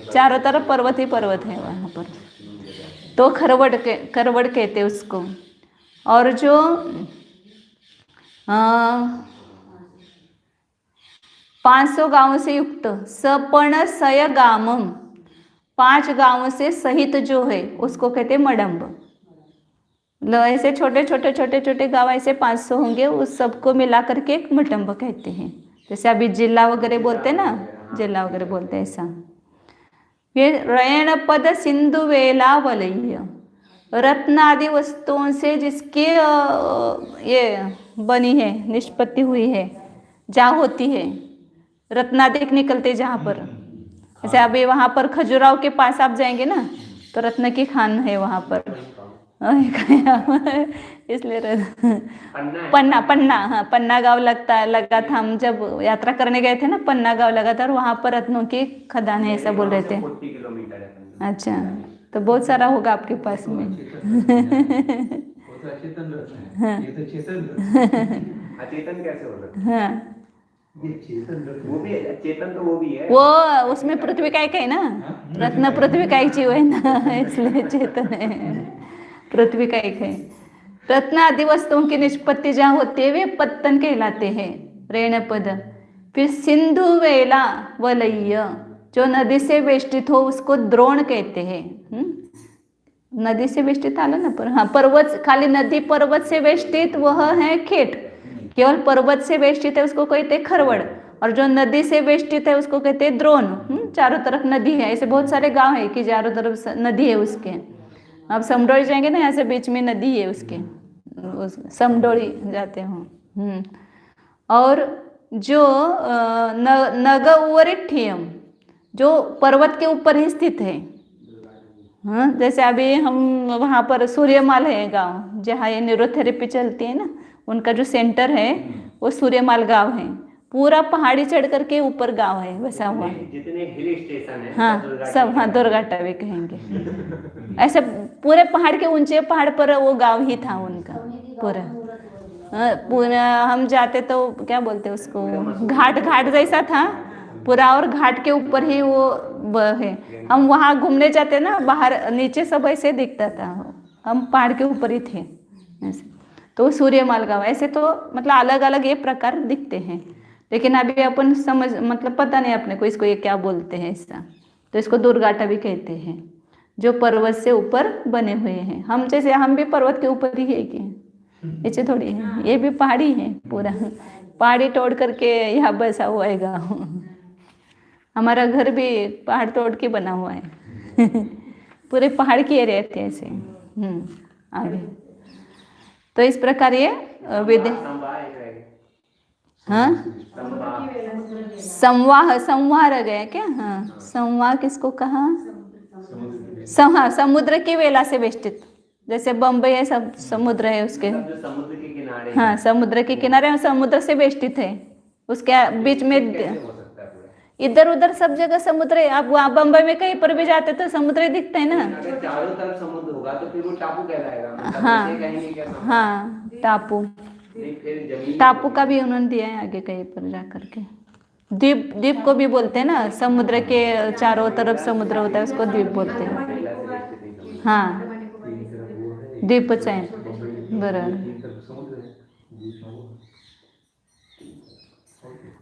[SPEAKER 1] चारों तरफ पर्वत ही पर्वत है वहाँ पर, तो खरवड़ कहते उसको। और जो 500 गांवों से युक्त सपणसय गामम, 5 गांवों से सहित जो है उसको कहते मडम्ब। ऐसे छोटे गांव ऐसे 500 होंगे, उस सबको मिला करके एक मडम्ब कहते हैं। जैसे अभी जिला वगैरह बोलते ना, जिला वगैरह बोलते हैं ऐसा। फिर रयणपद सिंधु वेला वलय, रत्न आदि वस्तुओं से जिसकी ये बनी है, निष्पत्ति हुई है, जहाँ होती है, रत्नादिक निकलते जहाँ पर। जैसे अभी वहाँ पर खजुराहो के पास आप जाएंगे ना, तो रत्न की खान है वहाँ पर। इसलिए पन्ना, हाँ, पन्ना गांव लगा था। हम जब यात्रा करने गए थे ना, पन्ना गांव लगा था, और वहाँ पर रत्नों की खदान है, ऐसा बोल रहे थे।
[SPEAKER 2] 40 किलोमीटर है।
[SPEAKER 1] अच्छा, तो बहुत सारा होगा आपके पास में।
[SPEAKER 2] अचेतन कैसे हो सकता है?
[SPEAKER 1] हाँ,
[SPEAKER 2] वो भी है, चेतन तो वो भी है।
[SPEAKER 1] वो उसमें पृथ्वी का एक है ना, रत्न पृथ्वी का एक जीव है ना, इसलिए चेतन है, पृथ्वी का एक है। रत्न आदि वस्तुओं की निष्पत्ति जहाँ होती है वे पत्तन कहलाते हैं, रेणपद। फिर सिंधु वेला वलय, जो नदी से वेष्टित हो उसको द्रोण कहते हैं। नदी से वेष्टित आला ना, पर हाँ, पर्वत, खाली नदी पर्वत से वेष्टित वह है खेट, केवल पर्वत से वेष्टित है उसको कहते हैं खरवड़, और जो नदी से वेष्टित है उसको कहते हैं द्रोण। चारों तरफ नदी है, ऐसे बहुत सारे गांव है कि चारों तरफ नदी है उसके। आप समडोली जाएंगे ना, यहाँ से बीच में नदी है उसके, समडोली जाते हो। और जो नगवरिठियम, जो पर्वत के ऊपर ही स्थित है। हाँ, जैसे अभी हम वहाँ पर सूर्यमाल है गांव, जहाँ ये न्यूरोथेरेपी चलती है ना, उनका जो सेंटर है वो सूर्यमाल गांव है, पूरा पहाड़ी चढ़ करके ऊपर गांव है बसा हुआ।
[SPEAKER 2] जितने हिल स्टेशन है
[SPEAKER 1] हाँ सब, हाँ दुर्गाटा भी कहेंगे। ऐसे पूरे पहाड़ के ऊंचे पहाड़ पर वो गांव ही था उनका पूरा। पूरा हम जाते तो क्या बोलते उसको, घाट घाट जैसा था पूरा, और घाट के ऊपर ही वो है। हम वहाँ घूमने जाते ना, बाहर नीचे सब ऐसे दिखता था, हम पहाड़ के ऊपर ही थे ऐसे। तो सूर्यमाल गाँव ऐसे तो मतलब अलग अलग ये प्रकार दिखते हैं, लेकिन अभी अपन समझ मतलब पता नहीं अपने को इसको ये क्या बोलते हैं ऐसा। तो इसको दुर्गाटा भी कहते हैं, जो पर्वत से ऊपर बने हुए हैं। हम जैसे हम भी पर्वत के ऊपर ही है कि ऐसे थोड़ी है, ये भी पहाड़ी है, पूरा पहाड़ी तोड़ करके यहाँ बसा हुआ है गाँव। हमारा घर भी पहाड़ तोड़ के बना हुआ है। पूरे पहाड़ के एरिया थे ऐसे। आगे तो इस प्रकार ये विधि, हाँ संवाह, संवाह रह गया क्या? हाँ संवाह किसको कहा? समुद्र की वेला से वेष्टित, जैसे बम्बई है सब समुद्र है उसके,
[SPEAKER 2] समुद्र के किनारे,
[SPEAKER 1] हाँ समुद्र के किनारे समुद्र से वेष्टित है, उसके बीच में इधर उधर सब जगह समुद्र है। आप वहाँ बम्बई में कहीं पर भी जाते तो समुद्र ही दिखता है ना।
[SPEAKER 2] अगर चारों तरफ समुद्र होगा तो फिर वो टापू कहलाएगा, मतलब
[SPEAKER 1] हाँ
[SPEAKER 2] ऐसे कहेंगे क्या समुद्र?
[SPEAKER 1] हाँ टापू,
[SPEAKER 2] नहीं, फिर जमीन
[SPEAKER 1] टापू का भी उन्होंने दिया है आगे कहीं पर जा करके। द्वीप, द्वीप को भी बोलते हैं ना, समुद्र के चारों तरफ समुद्र होता है उसको द्वीप बोलते हैं। हाँ द्वीपच आहे बरोबर।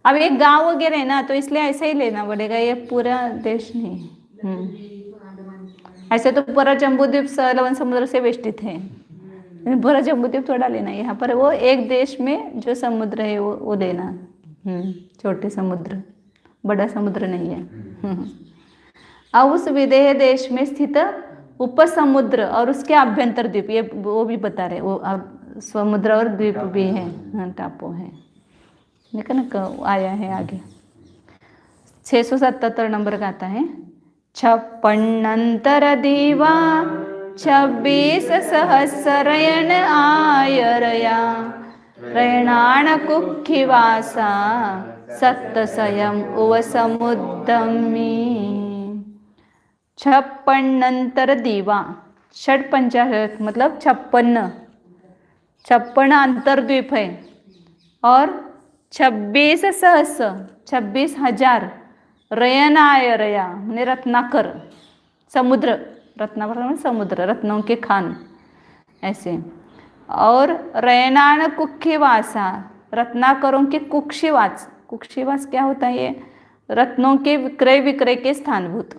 [SPEAKER 1] अब एक गांव वगैरह है ना, तो इसलिए ऐसा ही लेना पड़ेगा, ये पूरा देश नहीं। ऐसे तो पूरा जम्बूद्वीप लवण समुद्र से वेष्टित है, पूरा जम्बूद्वीप थोड़ा लेना। यहाँ पर वो एक देश में जो समुद्र है वो लेना, छोटे समुद्र, बड़ा समुद्र नहीं है। अब उस विदेह देश में स्थित उपसमुद्र और उसके आभ्यंतर द्वीप, ये वो भी बता रहे, वो अब समुद्र और द्वीप भी है, हाँ टापू है। लेकिन आया है आगे 677 नंबर का आता है। 56 दीवा 26 सहस्रयन आयरया रयणान कुक्षिवासा सत्तसयम उव समुद्दमी। 56 दीवा, षट पंचाशत मतलब 56 अंतर्द्वीप है, और 26 सहस्र 26,000 रयनायरया म्हणजे रत्नाकर समुद्र, रत्नाकर मतलब समुद्र, रत्नों के खान ऐसे, और रयनान कुक्षिवासा रत्नाकरों के कुक्षिवास, कुक्षिवास क्या होता है? ये रत्नों के विक्रय विक्रय के स्थानभूत,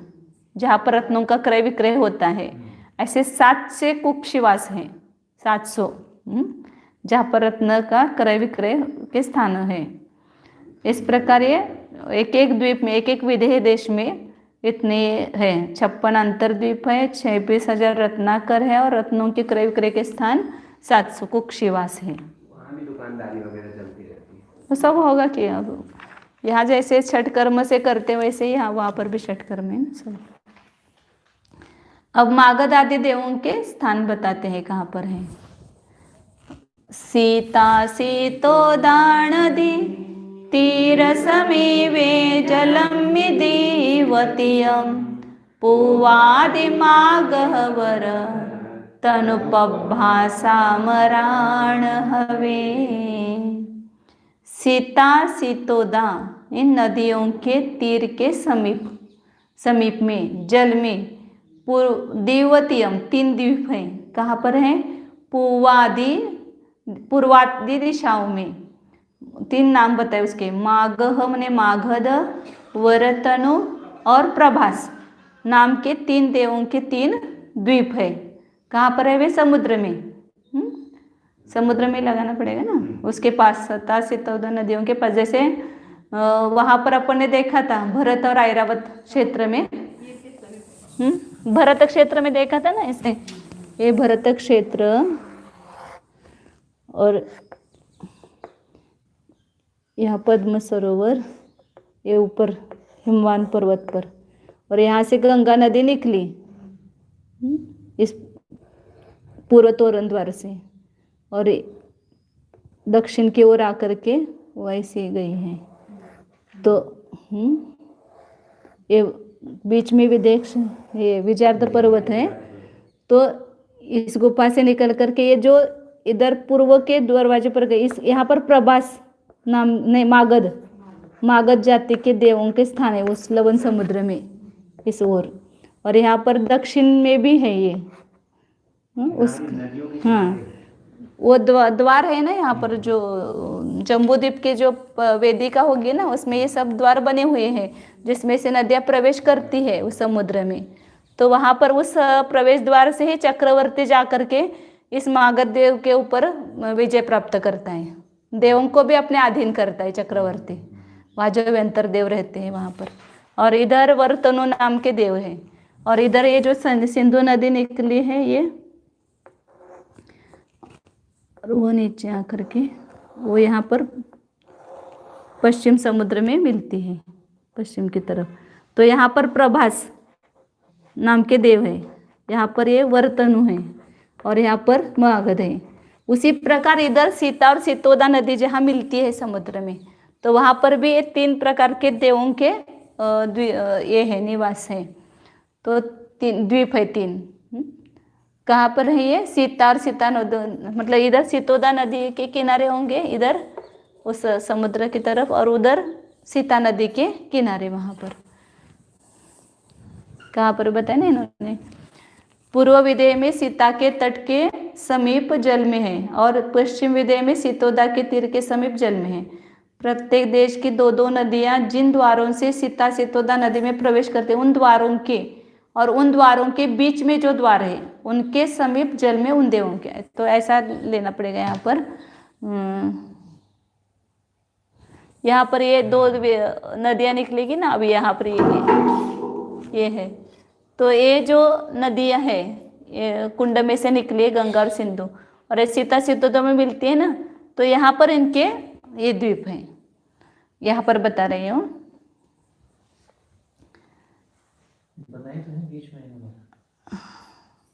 [SPEAKER 1] जहाँ पर रत्नों का क्रय विक्रय होता है। ऐसे 700 कुक्षिवास हैं, 700 जहाँ पर रत्न का क्रय विक्रय के स्थान है। इस प्रकार ये एक एक द्वीप में, एक एक विदेह देश में इतने है। 56 अंतर्द्वीप है, 26,000 रत्नाकर है, और रत्नों के क्रय विक्रय के स्थान 700 कुक्षिवास है।
[SPEAKER 2] वहाँ भी दुकानदारी वगैरह चलती रहती है।
[SPEAKER 1] तो सब होगा कि अब यहाँ जैसे छठ कर्म से करते वैसे ही यहाँ वहाँ पर भी छठ कर्म है ना सब। अब मागध आदि देवों के स्थान बताते हैं कहाँ पर है। सीता सीतोदानदी तीर समीपे जलमिदीवतीयं पूवादिमागहवर तनुपभासामराण हवे। सीता सीतोदा इन नदियों के तीर के समीप में जल में दिवतीयम 3 द्वीप हैं। कहाँ पर है? पूर्वादि दिशाओं में 3 नाम बताए उसके। मागह मने मागध, वरतनु और प्रभास नाम के 3 देवों के 3 द्वीप है। कहाँ पर है वे? समुद्र में। समुद्र में लगाना पड़ेगा ना, उसके पास 14 नदियों के पास। जैसे वहाँ पर अपन ने देखा था भरत और ऐरावत क्षेत्र में, भरत क्षेत्र में देखा था ना इसे, ये भरत क्षेत्र और यहाँ पद्म सरोवर, ये ऊपर हिमवान पर्वत पर, और यहाँ से गंगा नदी निकली इस पूर्व तोरण द्वार से, और दक्षिण की ओर आकर के वैसे गई है। तो ये बीच में भी देख, ये विजयार्ध पर्वत है। तो इस गुफा से निकल करके ये जो इधर पूर्व के दरवाजे पर गए, इस यहाँ पर प्रभास नाम, नहीं, मागध जाति के देवों के स्थान है उस लवण समुद्र में इस ओर। और यहाँ पर दक्षिण में भी है ये उस, हाँ, वो द्वार है ना यहाँ पर, जो जम्बूद्वीप के जो वेदिका होगी ना, उसमें ये सब द्वार बने हुए हैं जिसमें से नदियाँ प्रवेश करती है उस समुद्र में। तो वहाँ पर उस प्रवेश द्वार से ही चक्रवर्ती जा करके इस मागध देव के ऊपर विजय प्राप्त करता है, देवों को भी अपने अधीन करता है चक्रवर्ती। वहाँ जो व्यंतर देव रहते हैं वहाँ पर। और इधर वर्तनु नाम के देव है। और इधर ये जो सिंधु नदी निकली है ये, और वो नीचे आकर के वो यहाँ पर पश्चिम समुद्र में मिलती है, पश्चिम की तरफ। तो यहाँ पर प्रभास नाम के देव है, यहाँ पर ये वर्तनु है और यहाँ पर मागध है। उसी प्रकार इधर सीता और सितोदा नदी जहाँ मिलती है समुद्र में, तो वहाँ पर भी ये 3 प्रकार के देवों के ये है, निवास है। तो 3 द्वीप है 3। कहाँ पर है ये? सीता और सीता नदी, मतलब इधर सितोदा नदी के किनारे होंगे, इधर उस समुद्र की तरफ, और उधर सीता नदी के किनारे। वहाँ पर कहाँ पर बताया ना इन्होंने? पूर्व विदेह में सीता के तट के समीप जल में है और पश्चिम विदेह में सितोदा के तीर के समीप जल में है। प्रत्येक देश की 2-2 नदियां जिन द्वारों से सीता सितोदा नदी में प्रवेश करते हैं, उन द्वारों के और उन द्वारों के बीच में जो द्वार है उनके समीप जल में उन देवों के। तो ऐसा लेना पड़ेगा यहाँ पर। यहाँ पर ये 2 नदियाँ निकलेगी ना, अभी यहाँ पर ये है। तो ये जो नदियाँ है ये कुंड में से निकली है, गंगा और सिंधु, और ये सीता सितोदा में मिलती है ना। तो यहाँ पर इनके ये द्वीप हैं, यहाँ पर बता रही हूँ।
[SPEAKER 5] बनाए तो हैं बीच में,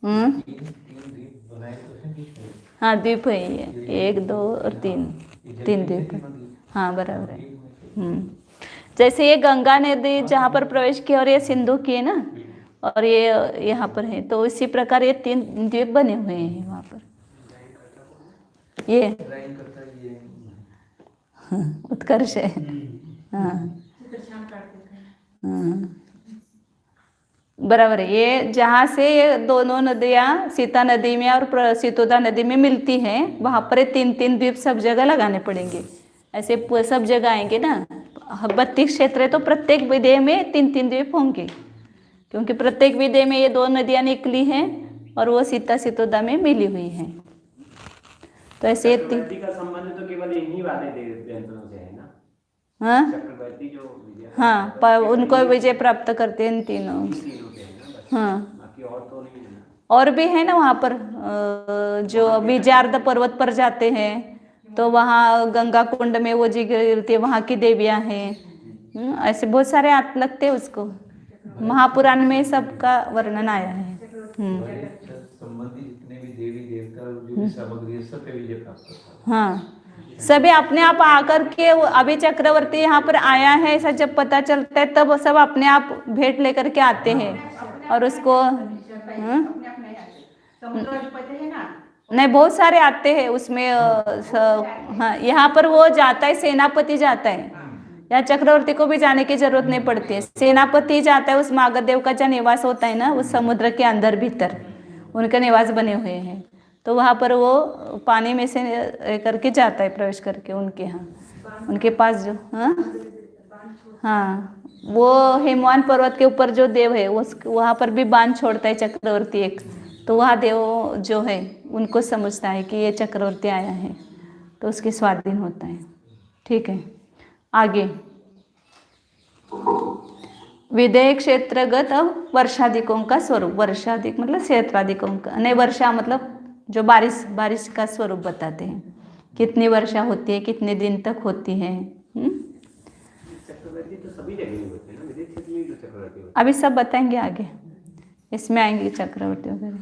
[SPEAKER 5] 3 द्वीप बनाए तो हैं बीच में।
[SPEAKER 1] हाँ, द्वीप है ये, 1, 2 और 3 द्वीप है। हाँ, बराबर है। जैसे ये गंगा नदी जहाँ पर प्रवेश किया और ये सिंधु की है ना, और ये यहाँ पर है, तो इसी प्रकार ये 3 द्वीप बने हुए हैं वहाँ पर। ये उत्कर्ष है। हाँ, बराबर है। ये जहाँ से ये दोनों नदियाँ सीता नदी में और सितोदा नदी में मिलती हैं, वहाँ पर 3-3 द्वीप सब जगह लगाने पड़ेंगे। ऐसे सब जगह आएंगे ना, 32 क्षेत्र है, तो प्रत्येक विदेह में 3-3 द्वीप होंगे, क्योंकि प्रत्येक विदेह में ये 2 नदियाँ निकली हैं और वो सीता सितोदा में मिली हुई हैं। तो ऐसे
[SPEAKER 2] चक्रवर्ती का संबंध तो केवल इन्हीं वाले व्यंजनों से है ना?
[SPEAKER 1] हाँ,
[SPEAKER 2] चक्रवर्ती जो विजय,
[SPEAKER 1] हाँ, उनको विजय प्राप्त करते हैं इन तीनों से। हाँ,
[SPEAKER 2] बाकी और तो नहीं है ना?
[SPEAKER 1] और भी है ना वहाँ पर, जो विजयार्ध पर्वत पर जाते हैं तो वहाँ गंगा कुंड में वो जी गिरती है, वहाँ की देवियाँ हैं। ऐसे बहुत सारे हाथ लगते हैं उसको। महापुराण में सबका वर्णन आया है।
[SPEAKER 5] संबंधी जितने भी देवी देवता जो भी सामग्री सब पे विजय प्राप्त करता है।
[SPEAKER 1] हाँ, सभी अपने आप आकर के, अभी चक्रवर्ती यहाँ पर आया है ऐसा जब पता चलता है, तब सब अपने आप भेंट लेकर के आते हैं और उसको नहीं, बहुत सारे आते हैं उसमें। हाँ, यहाँ पर वो जाता है, सेनापति जाता है, यहाँ चक्रवर्ती को भी जाने की जरूरत नहीं पड़ती है। सेनापति जाता है, उस मागध देव का जहाँ निवास होता है ना, उस समुद्र के अंदर भीतर उनके निवास बने हुए हैं, तो वहाँ पर वो पानी में से करके जाता है, प्रवेश करके उनके यहाँ, उनके पास जो हाँ, वो हिमवान पर्वत के ऊपर जो देव है उस वहाँ पर भी बांध छोड़ता है चक्रवर्ती एक। तो वहाँ देव जो है उनको समझता है कि ये चक्रवर्ती आया है, तो उसके स्वाधीन होता है। ठीक है, आगे विदेह क्षेत्रगत। अब वर्षाधिकों का स्वरूप, वर्षाधिक मतलब क्षेत्राधिकों का, नहीं, वर्षा मतलब जो बारिश का स्वरूप बताते हैं, कितनी वर्षा होती है, कितने दिन तक होती है।
[SPEAKER 2] चक्रवर्ती तो सभी जगह नहीं होते हैं ना, विदेश क्षेत्र में जो चक्रवर्ती होते हैं।
[SPEAKER 1] अभी सब बताएंगे आगे, इसमें आएंगे चक्रवर्ती वगैरह।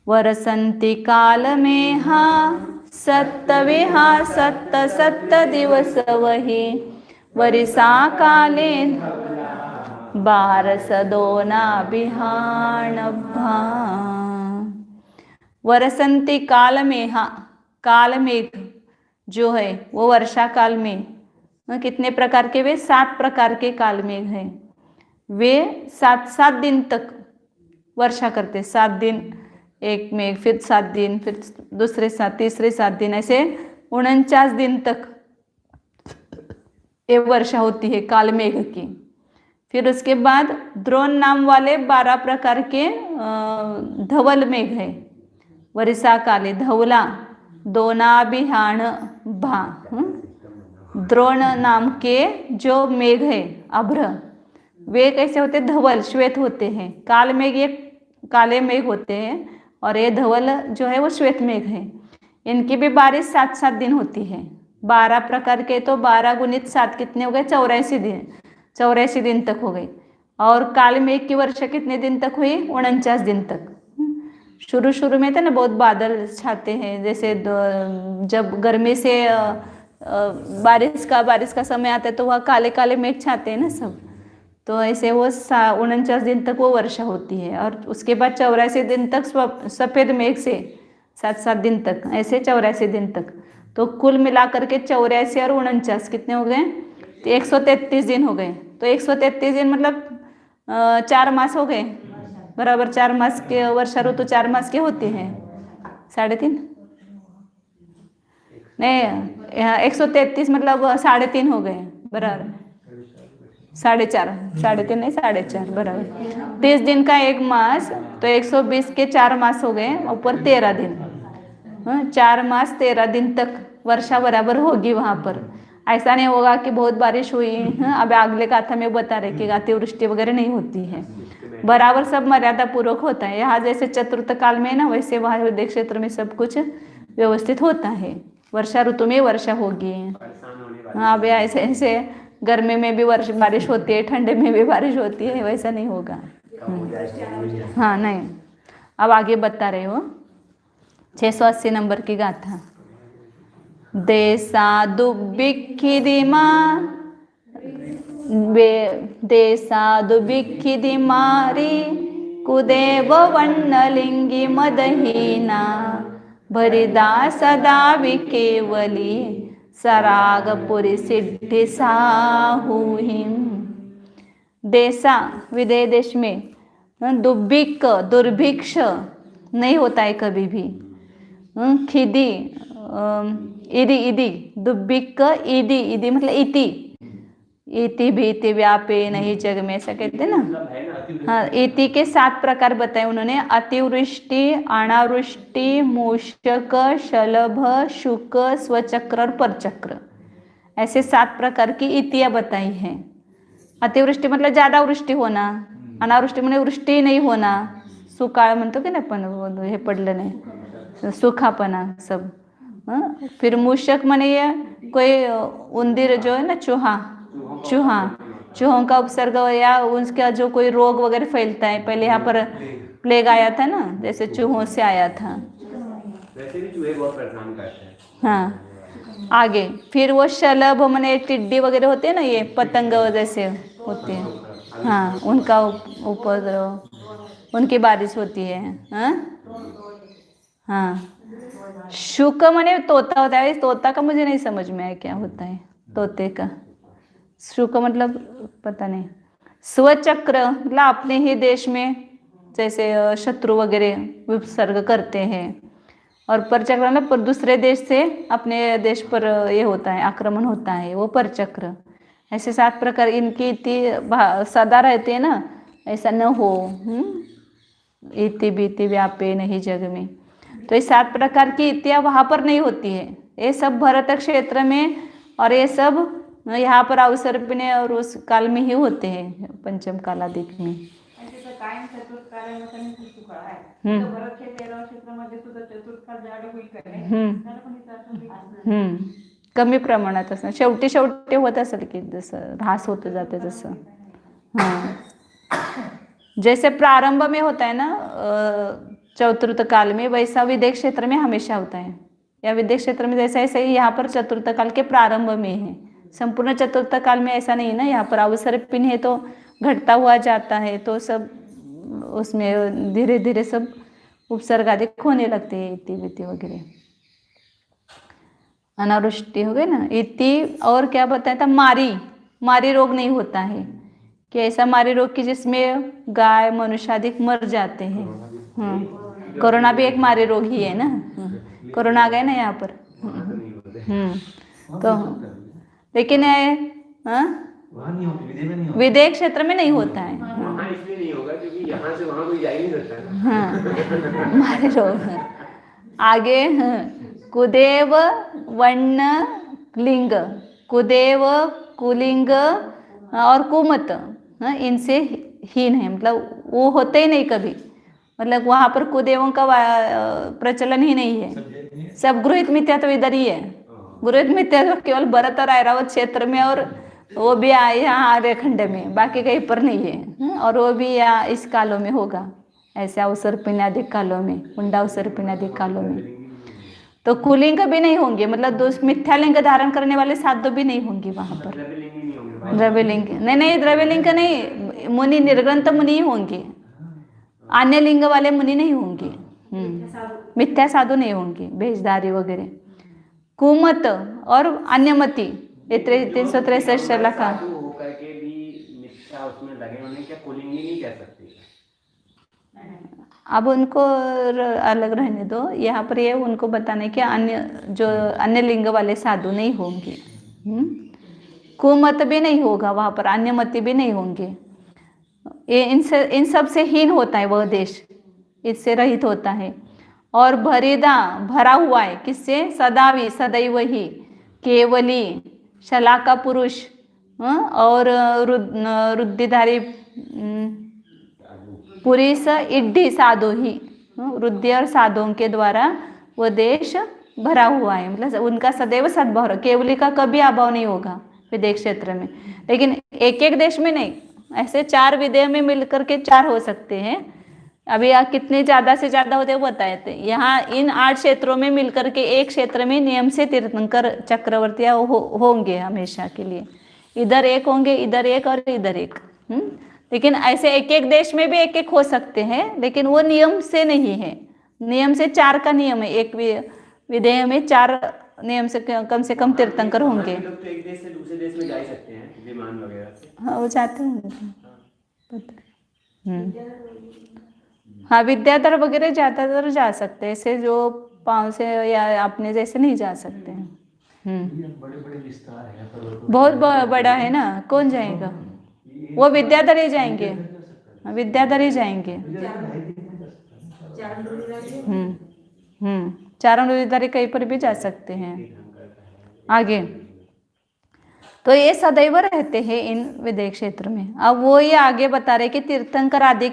[SPEAKER 1] वरसंती काल में हाँ सत्तवे हाँ सत्त दिवस वही, वरिसा काले बारस दोना बिहान भा। वरसंती काल में, हाँ काल मेघ जो है वो वर्षा काल में कितने प्रकार के, वे 7 प्रकार के काल मेघ हैं। वे 7 दिन तक वर्षा करते, 7 दिन एक मेघ, फिर 7 दिन, फिर दूसरे 7, तीसरे 7 दिन, ऐसे 49 दिन तक ये वर्षा होती है काल मेघ की। फिर उसके बाद द्रोण नाम वाले 12 प्रकार के धवल मेघ है। वरिसा काले धवला दोना बिहान भा। द्रोण नाम के जो मेघ है अभ्र, वे कैसे होते, धवल श्वेत होते हैं। काल मेघ ये काले मेघ होते हैं और ये धवल जो है वो श्वेत मेघ है। इनकी भी बारिश 7-7 दिन होती है। 12 प्रकार के, तो 12 गुणित 7 कितने हो गए, 84 दिन, 84 दिन तक हो गई। और काल मेघ की वर्षा कितने दिन तक हुई, 49 दिन तक। शुरू में था ना बहुत बादल छाते हैं, जैसे जब गर्मी से बारिश का समय आता है तो वह काले काले मेघ छाते हैं ना सब, तो ऐसे वो 49 दिन तक वो वर्षा होती है। और उसके बाद 84 दिन तक सफ़ेद मेघ से 7-7 दिन तक, ऐसे 84 दिन तक। तो कुल मिलाकर के 84 और 49 कितने हो गए, तो 133 दिन हो गए। तो 133 दिन मतलब 4 मास हो गए, बराबर 4 मास के वर्षा ऋतु 4 मास के होते हैं, 3.5 नहीं 133 मतलब 3.5 हो गए, बराबर 4.5, 3.5 नहीं 4.5 बराबर। 30 दिन का एक मास, तो 120 के 4 मास हो गए, ऊपर 13 दिन, 4 मास 13 दिन तक वर्षा बराबर होगी वहाँ पर। ऐसा नहीं होगा कि बहुत बारिश हुई, अब अगले गाथा में बता रहे कि अतिवृष्टि वगैरह नहीं होती है, बराबर सब मर्यादा पूर्वक होता है। यहाँ जैसे चतुर्थ काल में ना, वैसे वहाँ हृदय क्षेत्र में सब कुछ व्यवस्थित होता है। वर्षा ऋतु में वर्षा होगी। हाँ अब ऐसे ऐसे गर्मी में भी बारिश होती है, ठंडे में भी बारिश होती है, वैसा नहीं होगा। हाँ नहीं, अब आगे बता रहे हो 680 नंबर की गाथा। देसा दुबिखिदिमा देसा दुबिखिदिमारी कुदेव वन्नलिंगी मदहीना भरिदा सदा विकेवली सरागपुरी सिद्धि साहुहिम। देसा विदेह देश में दुर्भिक्ष दुर्भिक्ष नहीं होता है कभी भी। खिदी इदी इदी दुर्भिक्ष इदी इदी मतलब इति इति भीति व्यापे नहीं जग में, ऐसा कहते ना। हाँ इति के 7 प्रकार बताए उन्होंने, अतिवृष्टि, अनावृष्टि, मूषक, शलभ, शुक, स्वचक्र और परचक्र, ऐसे 7 प्रकार की इतियां बताई हैं। अतिवृष्टी मतलब ज़्यादा वृष्टी होना, अनावृष्टी म्हणजे वृष्टी नहीं होना, सुकाळ म्हणतो की नाही पण हे पडलं नाही, सुखापना सब। फिर मूषक माने कोई उंदीर जो है ना, चूहों का उपसर्ग या उसका जो कोई रोग वगैरह फैलता है। पहले यहाँ पर प्लेग आया था ना, जैसे चूहों से आया था।
[SPEAKER 2] वैसे भी चूहे बहुत परेशान करते हैं।
[SPEAKER 1] हाँ आगे फिर वो शलभ माने टिड्डी वगैरह होते हैं ना, ये पतंग जैसे होते हैं, हाँ उनका उपद्रव, उनकी बारिश होती है। हाँ शुक माने तोता होता है, तोता का मुझे नहीं समझ में आया क्या होता है तोते का। शुक मतलब पता नहीं। स्वचक्र मतलब अपने ही देश में जैसे शत्रु वगैरह विसर्ग करते हैं, और परचक्र मतलब दूसरे देश से अपने देश पर ये होता है, आक्रमण होता है, वो परचक्र। ऐसे 7 प्रकार इनकी इति सदा रहते हैं ना, ऐसा न हो इति बीति व्यापे नहीं जग में। तो ये 7 प्रकार की इतियां वहाँ पर नहीं होती है, ये सब भरत क्षेत्र में, और ये सब यहाँ पर अवसर्पिणी और उस काल में ही होते हैं, पंचम कालादिक में।
[SPEAKER 3] ऐसे तर कायम चतुर्थकाळाला कमी पुष्कळ आहे, तर भरत हे 13 क्षेत्रामध्ये सुद्धा चतुर्थकाळ जाड होईल का नाही, त्याला पण इथं असं
[SPEAKER 1] कमी प्रमाणात असं शेवटी होत असेल की जसं ऱ्हास होत जाते जसं। हाँ जैसे प्रारंभ में होता है ना चतुर्थ काल में, वैसा विदेह क्षेत्र में हमेशा होता है। या विदेह क्षेत्र में जैसे ऐसे ही यहाँ पर चतुर्थ काल के प्रारंभ में है, संपूर्ण चतुर्थ काल में ऐसा नहीं है ना, यहाँ पर अवसर पिन है तो घटता हुआ जाता है, तो सब उसमें धीरे धीरे सब उपसर्ग आदि होने लगते हैं, इति विति वगैरह। अनावृष्टि हो गई ना, इति। और क्या बताया था, मारी रोग नहीं होता है कि ऐसा मारी रोग की जिसमें गाय मनुष्य आदि मर जाते हैं। कोरोना भी एक मारी रोग ही है ना, कोरोना आ गया ना यहाँ पर। तो लेकिन
[SPEAKER 5] वहाँ नहीं होती, विदेश में नहीं होती।
[SPEAKER 1] विदेश क्षेत्र में नहीं होता है।
[SPEAKER 2] वहाँ इसलिए नहीं होगा क्योंकि यहाँ से वहाँ कोई जा ही नहीं सकता है।
[SPEAKER 1] हाँ, मारे रोग। आगे कुदेव वर्ण लिंग, कुदेव कुलिंग और कुमत, इनसे हीन है, मतलब वो होते ही नहीं कभी, मतलब वहाँ पर कुदेवों का प्रचलन ही नहीं है। सब गृहित मिथ्यात्व इधर ही है। गृहित मिथ्यात्व केवल भरत और ऐरावत क्षेत्र में, और वो भी यहाँ आर्यखंड में, बाकी कहीं पर नहीं है। और वो भी यहाँ इस कालों में होगा, ऐसे अवसर पिनादिक कालों में, मुंडा अवसर पिनादिक कालों में। तो कुलिंग भी नहीं होंगे, मतलब मिथ्यालिंग धारण करने वाले साधु भी नहीं होंगे वहाँ पर। द्रव्यलिंग नहीं, द्रव्यलिंग नहीं, मुनि निर्ग्रंथ मुनि ही होंगे, अन्य लिंग वाले मुनि नहीं होंगे। मिथ्या साधु नहीं होंगे, भेषधारी वगैरह। कुमत और अन्यमति, 363 श्लोक का
[SPEAKER 2] होकर के भी मिथ्या उसमें लगे होने, क्या कुलिंगी नहीं कह सकते?
[SPEAKER 1] अब उनको अलग रहने दो, यहाँ पर ये उनको बताने के अन्य लिंग वाले साधु नहीं होंगे। कुमत भी नहीं होगा वहाँ पर, अन्यमति भी नहीं होंगे। ये इन सब से हीन होता है वह देश, इससे रहित होता है। और भरिदा भरा हुआ है, किससे? सदावी सदैव ही, केवली, शलाका पुरुष और रुद्धिधारी पुरुष, इड्ढी साधु ही, रुद्धि और साधुओं के द्वारा वह देश भरा हुआ है, मतलब उनका सदैव सद्भाव, केवली का कभी अभाव नहीं होगा विदेश क्षेत्र में। लेकिन एक एक देश में नहीं, ऐसे 4 विदेह में मिलकर के 4 हो सकते हैं। अभी यहाँ कितने ज़्यादा से ज़्यादा होते वो बताए थे। यहाँ इन 8 क्षेत्रों में मिलकर के एक क्षेत्र में नियम से तीर्थंकर चक्रवर्तियाँ होंगे हमेशा के लिए, इधर एक होंगे, इधर एक और इधर एक। लेकिन ऐसे एक एक देश में भी एक एक हो सकते हैं, लेकिन वो नियम से नहीं है। नियम से 4 का नियम है, एक विदेह में 4 नियम से कम तीर्थंकर होंगे।
[SPEAKER 2] लोग तो एक देश से दूसरे देश में जा ही सकते हैं, विमान वगैरह से।
[SPEAKER 1] हाँ, वो जाते हैं। हाँ, विद्याधर वगैरह ज़्यादातर जा सकते हैं, ऐसे जो पाँव से या अपने जैसे नहीं जा सकते हैं।
[SPEAKER 5] बड़े बड़े विस्तार है,
[SPEAKER 1] बहुत बड़ा है ना, कौन जाएगा? वो विद्याधर ही जाएंगे, विद्याधर ही जाएंगे। चारों विद्याधर कहीं पर भी जा सकते हैं। आगे तो ये सदैव रहते हैं इन विदेह क्षेत्र में। अब वो ये आगे बता रहे कि तीर्थंकर आदि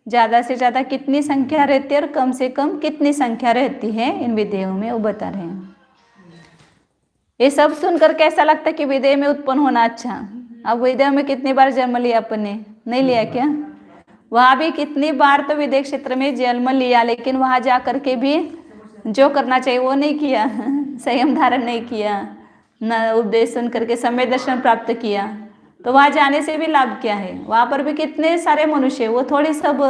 [SPEAKER 1] ज़्यादा से ज़्यादा कितनी संख्या रहती है और कम से कम कितनी संख्या रहती है इन विदेहों में, वो बता रहे हैं। ये सब सुनकर कैसा लगता है कि विदेह में उत्पन्न होना अच्छा। अब विदेह में कितनी बार जन्म लिया अपन ने, नहीं लिया क्या? वहाँ भी कितनी बार तो विदेह क्षेत्र में जन्म लिया, लेकिन वहाँ जा करके भी जो करना चाहिए वो नहीं किया, संयम धारण नहीं किया, न उपदेश सुन करके समय दर्शन प्राप्त किया। तो वहाँ जाने से भी लाभ क्या है? वहाँ पर भी कितने सारे मनुष्य, वो थोड़ी सब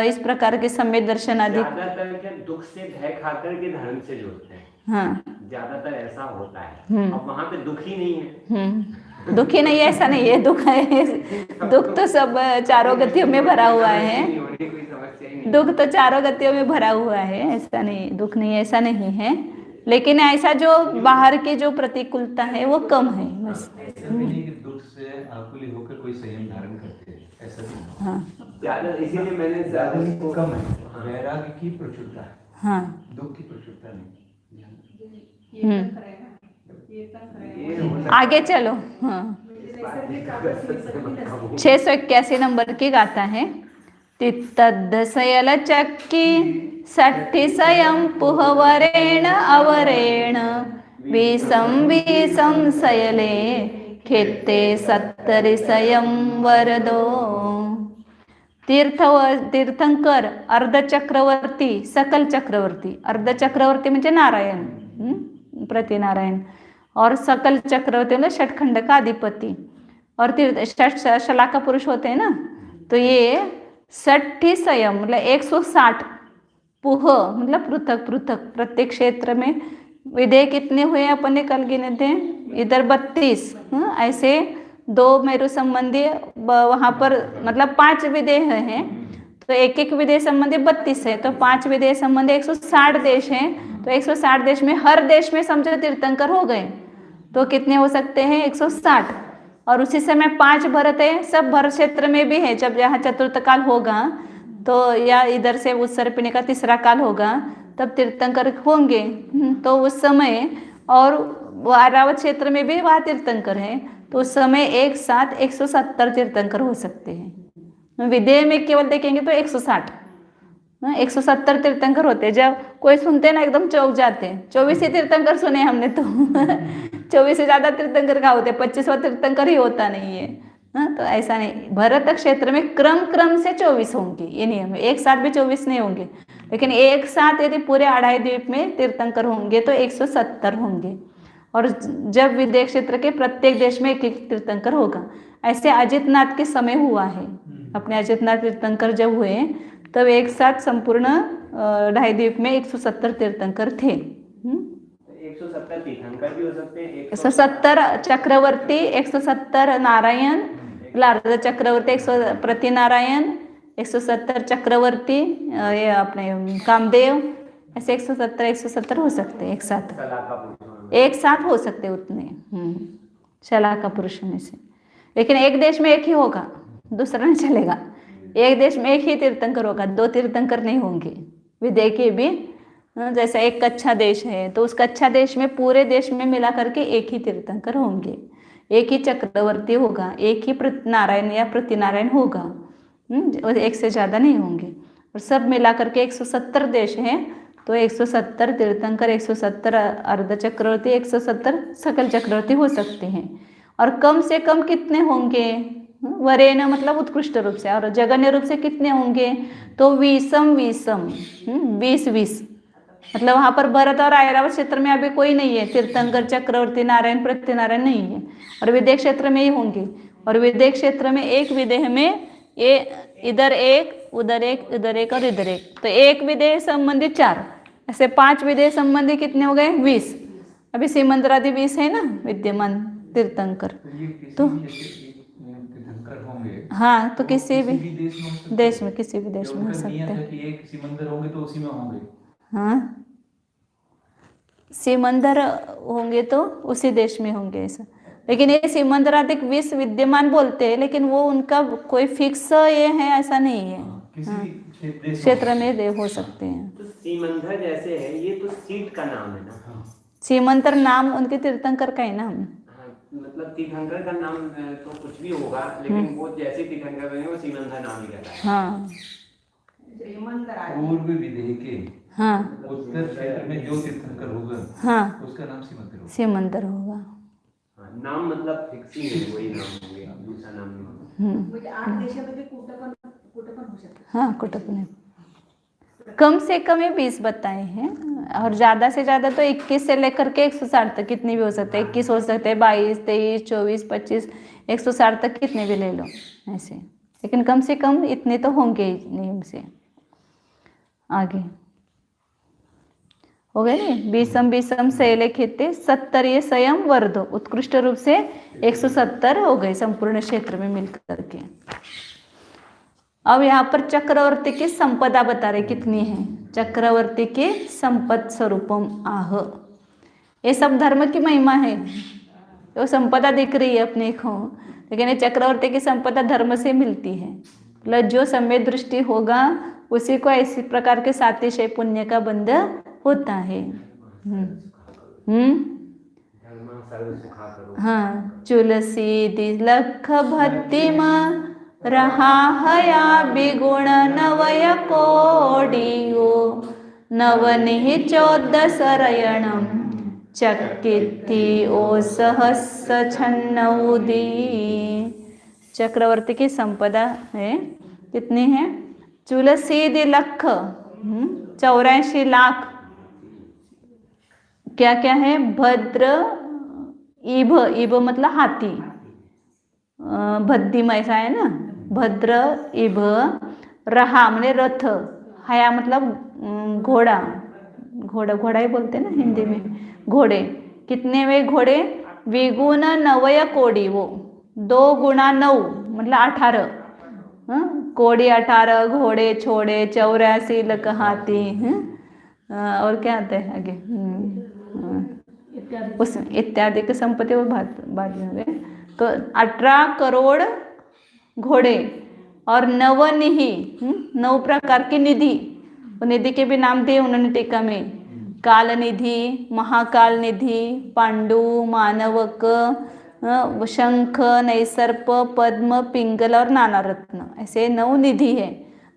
[SPEAKER 1] इस प्रकार के समय दर्शन आदि
[SPEAKER 2] ज्यादातर क्या दुख से भय खाकर के धर्म से जुड़ते हैं।
[SPEAKER 1] हाँ,
[SPEAKER 2] ज्यादातर ऐसा होता है। अब वहाँ पे दुख ही नहीं है।
[SPEAKER 1] दुखी नहीं है ऐसा नहीं है, दुख है। दुख तो सब चारों गतियों में भरा हुआ है,
[SPEAKER 2] कोई समस्या ही नहीं।
[SPEAKER 1] दुख तो चारों गतियों में भरा हुआ है, ऐसा नहीं, दुख नहीं ऐसा नहीं है। लेकिन ऐसा जो बाहर की जो प्रतिकूलता है वो कम है बस।
[SPEAKER 5] दुख से आकुल होकर कोई संयम धारण करते हैं, ऐसा नहीं।
[SPEAKER 1] हाँ
[SPEAKER 2] ज्यादा इसीलिए मैंने ज्यादा
[SPEAKER 5] ज्यादा कम है, वैराग्य की प्रचुरता है,
[SPEAKER 1] हाँ,
[SPEAKER 5] दुख की प्रचुरता नहीं।
[SPEAKER 1] आगे चलो। हाँ, 681 नंबर की गाथा है। तित्तद्दशयल चक्की षट्ठी स्वयं पुहवरेण अवरेण विषम शयले खेते 70 स्वयं वरदो। तीर्थंकर, अर्धचक्रवर्ती, सकल चक्रवर्ती, अर्धचक्रवर्ती म्हणजे नारायण, प्रतिनारायण, और सकल चक्रवर्ती मतलब षटखंड का अधिपति, और शलाका पुरुष होते हैं ना, तो ये 60 संयम मतलब 160 पुह मतलब पृथक पृथक प्रत्येक क्षेत्र में विदेह कितने हुए अपन ने कल गिने थे, इधर 32, ऐसे 2 मेरु संबंधी वहां पर मतलब 5 विदेह हैं, तो एक एक विदेह संबंधी 32 है, तो 5 विदेह संबंधी 160 देश हैं, तो 160 देश में हर देश में समझो तीर्थंकर हो गए, तो कितने हो सकते हैं 160। और उसी समय 5 भरत है, सब भरत क्षेत्र में भी है, जब यहाँ चतुर्थ काल होगा तो या इधर से उत्सर्पिणी का तीसरा काल होगा तब तीर्थंकर होंगे, तो उस समय और वारावत क्षेत्र में भी वहाँ तीर्थंकर है, तो उस समय एक साथ 170 तीर्थंकर हो सकते हैं। विदेह में केवल देखेंगे तो 160, 170 तीर्थंकर होते हैं। जब कोई सुनते हैं ना एकदम चौंक जाते हैं, 24 ही तीर्थंकर सुने हमने तो 24 से ज्यादा तीर्थंकर का होते, 25वां तीर्थंकर ही होता नहीं है। तो ऐसा नहीं, भरत क्षेत्र में क्रम से 24 होंगे, ये नियम है, एक साथ भी 24 नहीं होंगे, लेकिन एक साथ यदि पूरे अढ़ाई द्वीप में तीर्थंकर होंगे तो 170 होंगे। और जब विदेह क्षेत्र के प्रत्येक देश में एक एक तीर्थंकर होगा, ऐसे अजितनाथ के समय हुआ है। अपने अजितनाथ तीर्थंकर जब हुए तब एक साथ संपूर्ण ढाई द्वीप में 170 तीर्थंकर थे।
[SPEAKER 2] 170 तीर्थंकर भी हो सकते हैं,
[SPEAKER 1] 170 चक्रवर्ती, 170 नारायण अर्ध चक्रवर्ती, 100 प्रति नारायण, 170 चक्रवर्ती ये अपने कामदेव, ऐसे 170 हो सकते हैं एक साथ हो सकते उतने शलाका पुरुष में से। लेकिन एक देश में एक ही होगा, दूसरा नहीं चलेगा। एक देश में एक ही तीर्थंकर होगा, 2 तीर्थंकर नहीं होंगे। विदेह के भी जैसा एक कच्छा देश है तो उस कच्छा देश में पूरे देश में मिला करके एक ही तीर्थंकर होंगे, एक ही चक्रवर्ती होगा, एक ही नारायण या प्रतिनारायण होगा, एक से ज़्यादा नहीं होंगे। और सब मिला करके 170 देश हैं, तो 170 तीर्थंकर, 170 अर्ध चक्रवर्ती, 170 सकल चक्रवर्ती हो सकते हैं। और कम से कम कितने होंगे, वरेण्य मतलब उत्कृष्ट रूप से, और जगन्य रूप से कितने होंगे, तो 20 मतलब वहां पर भरत और ऐरावत क्षेत्र में अभी कोई नहीं है, तीर्थंकर चक्रवर्ती नारायण प्रतिनारायण नहीं है, और विदेह क्षेत्र में ही होंगे। और विदेह क्षेत्र में एक विदेह में ये इधर एक उधर एक इधर एक और इधर एक, तो एक विदेह संबंधी 4, ऐसे 5 विदेह संबंधी कितने हो गए 20। अभी सीमंतरादि 20 है ना विद्यमान तीर्थंकर, तो हाँ, तो किसी भी देश में किसी भी देश में हो सकते हैं।
[SPEAKER 5] एक सिमंदर होंगे तो उसी में होंगे,
[SPEAKER 1] हाँ सीमंदर होंगे तो उसी देश में होंगे ऐसा। लेकिन ये सीमंदराधिक 20 विद्यमान बोलते हैं, लेकिन वो उनका कोई फिक्स ये है ऐसा नहीं है,
[SPEAKER 5] किसी
[SPEAKER 1] क्षेत्र में हो सकते हैं।
[SPEAKER 2] तो सीमंदर जैसे है, ये तो सीट का नाम है ना,
[SPEAKER 1] सीमंतर नाम उनके तीर्थंकर का है नाम।
[SPEAKER 2] मतलब तीर्थंकर का नाम तो कुछ भी होगा, लेकिन वो जैसे तीर्थंकर बने वो सीमंदर नाम ही रहता है।
[SPEAKER 1] हाँ
[SPEAKER 5] पूर्व विदेह के
[SPEAKER 1] हाँ
[SPEAKER 5] उत्तर क्षेत्र में जो तीर्थंकर होगा
[SPEAKER 1] हाँ
[SPEAKER 5] उसका नाम सीमंदर होगा।
[SPEAKER 1] सीमंतर होगा।
[SPEAKER 2] नाम मतलब फिक्स ही है, वही नाम होंगे, दूसरा नाम नहीं होगा।
[SPEAKER 3] म्हणजे 8 देशामध्ये कुठं पण होऊ शकतं।
[SPEAKER 1] हाँ कुटुंब कम से कम ये 20 बताए हैं, और ज़्यादा से ज़्यादा तो 21 से लेकर के 160 तक कितने भी हो सकते हैं, 21 हो सकते हैं, 22, 23, 24, 25, 160 तक कितने भी ले लो ऐसे, लेकिन कम से कम इतने तो होंगे ही नियम से। आगे हो गए नहीं, 20 शैलेखित 70 ये स्वयं वर्धो, उत्कृष्ट रूप से 170 हो गए संपूर्ण क्षेत्र में मिलकर के। अब यहाँ पर चक्रवर्ती की संपदा बता रहे कितनी है, चक्रवर्ती के संपद स्वरूपम आह, ये सब धर्म की महिमा है, तो संपदा दिख रही है अपने को, लेकिन ये चक्रवर्ती की संपदा धर्म से मिलती है। मतलब जो समय दृष्टि होगा उसी को इसी प्रकार के सातिशय पुण्य का बंध होता है। हाँ, तुलसी दिलख भक्तिमा रहा हया बिगुण नवय कोडियो नवनिहि 14 सरयणम चक्किति ओ सहस छन्नउदी। चक्रवर्ती की संपदा है कितनी है, तुलसी दिलख 84 लाख, क्या क्या है, भद्र इभ, इभ मतलब हाथी, भद्दी में ऐसा है ना, भद्र इभ, रहा मैंने रथ, हया मतलब घोड़ा, घोड़ा घोड़ा ही बोलते हैं ना हिंदी में, घोड़े। कितने वे घोड़े? विगुण नवय कोड़ी, वो 2 गुणा 9 मतलब 18, कोड़ी 18, घोड़े छोड़े 84 लक हाथी, और क्या आता है आगे, उस इत्यादि की संपत्ति वो बाद में हुए। तो 18 करोड़ घोड़े और नवनिधि, 9 प्रकार की निधि, वो निधि के भी नाम दिए उन्होंने टीका में, काल निधि, महाकाल निधि, पांडु, मानवक, शंख, नैसर्प, पद्म, पिंगल और नाना रत्न, ऐसे 9 निधि है।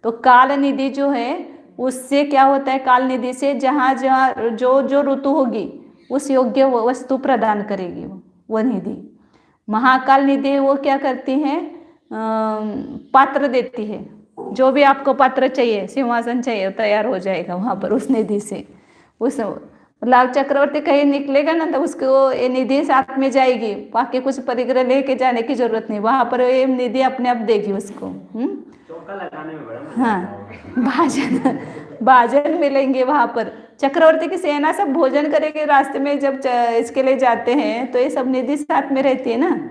[SPEAKER 1] तो काल निधि जो है उससे क्या होता है? काल निधि से जहाँ जहाँ जो जो ऋतु होगी उस योग्य वस्तु प्रदान करेगी वो निधि। महाकाल निधि वो क्या करती है? पात्र देती है, जो भी आपको पात्र चाहिए, सिंहासन चाहिए, तैयार हो जाएगा वहाँ पर उस निधि से। उस लाल चक्रवर्ती कहीं निकलेगा ना तो उसको ये निधि साथ में जाएगी, बाकी कुछ परिग्रह लेके जाने की जरूरत नहीं, वहाँ पर ये निधि अपने आप देगी उसको।
[SPEAKER 2] चौका लगाने में बड़ा मजा
[SPEAKER 1] हाँ, भाजन मिलेंगे वहाँ पर। चक्रवर्ती की सेना सब भोजन करेंगे रास्ते में, जब इसके लिए जाते हैं तो ये सब निधि साथ में रहती है ना।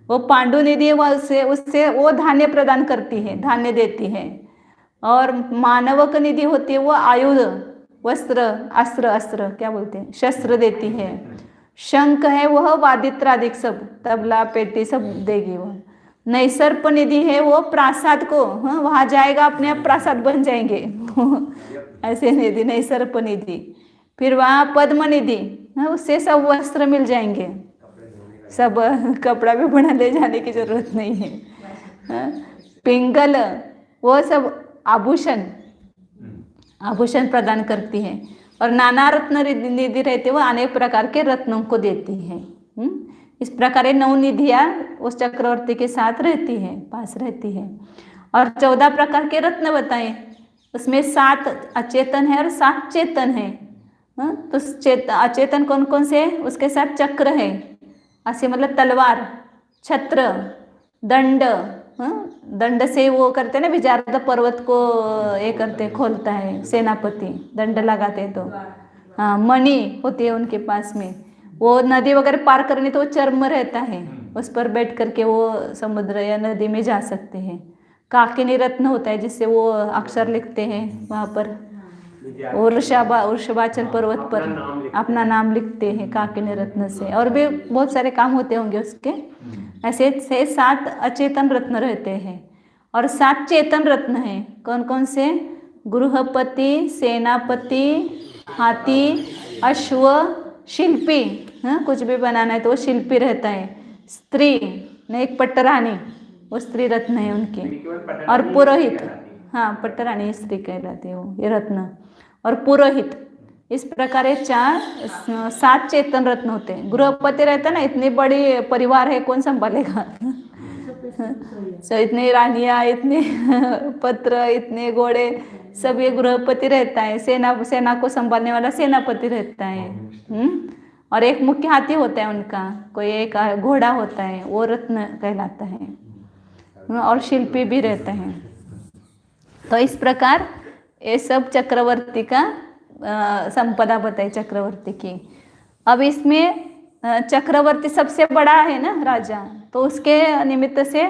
[SPEAKER 1] वो पांडु निधि उससे वो धान्य प्रदान करती है, धान्य देती है। और मानवक निधि होती है वो आयुध, वस्त्र, अस्त्र क्या बोलते हैं, शस्त्र देती है। शंख है वह वादित्रादिक सब, तबला पेटी सब देगी वो। नैसर्प निधि है वो प्रासाद को, वहां जाएगा अपने आप प्रासाद बन जाएंगे ऐसे निधि नैसर्प निधि। फिर वहाँ पद्म निधि, उससे सब वस्त्र मिल जाएंगे, सब कपड़ा भी बना ले जाने की जरूरत नहीं है। पिंगल वो सब आभूषण प्रदान करती है। और नाना रत्न निधि रहती है, वो अनेक प्रकार के रत्नों को देती है। इस प्रकार 9 निधियाँ उस चक्रवर्ती के साथ रहती है, पास रहती है। और 14 प्रकार के रत्न बताएं, उसमें 7 अचेतन है और 7 चेतन है। तो अचेतन कौन कौन से? उसके साथ चक्र है, ऐसे मतलब तलवार, छत्र, दंड, दंड से वो करते हैं ना, विजार्द पर्वत को ये करते, खोलता है सेनापति, दंड लगाते तो। हाँ, मणि होती है उनके पास में, वो नदी वगैरह पार करनी तो वो चर्म रहता है, उस पर बैठ करके वो समुद्र या नदी में जा सकते हैं। काकिनी रत्न होता है जिससे वो अक्षर लिखते हैं वहाँ पर, वृषभाचल पर्वत पर अपना नाम लिखते हैं काकिनी रत्न से। और भी बहुत सारे काम होते होंगे उसके। ऐसे 7 अचेतन रत्न रहते हैं और 7 चेतन रत्न हैं। कौन कौन से? गृहपति, सेनापति, हाथी, अश्व, शिल्पी, कुछ भी बनाना है तो वो शिल्पी रहता है। स्त्री ने एक पट्टरानी, वो स्त्री रत्न है उनकी। और पुरोहित, हाँ पट्टरानी स्त्री कहलाती है वो, ये रत्न। और पुरोहित, इस प्रकार 7 चेतन रत्न होते हैं। गृहपति रहता है ना, इतनी बड़ी परिवार है, कौन संभालेगा इतनी रानियाँ, इतने पत्र, इतने घोड़े, सब ये गृहपति रहता है। सेना को संभालने वाला सेनापति रहता है। और एक मुख्य हाथी होता है उनका, कोई एक घोड़ा होता है, वो रत्न कहलाता है। और शिल्पी भी रहता है। तो इस प्रकार ये सब चक्रवर्ती का संपदा बताई चक्रवर्ती की। अब इसमें चक्रवर्ती सबसे बड़ा है ना राजा, तो उसके निमित्त से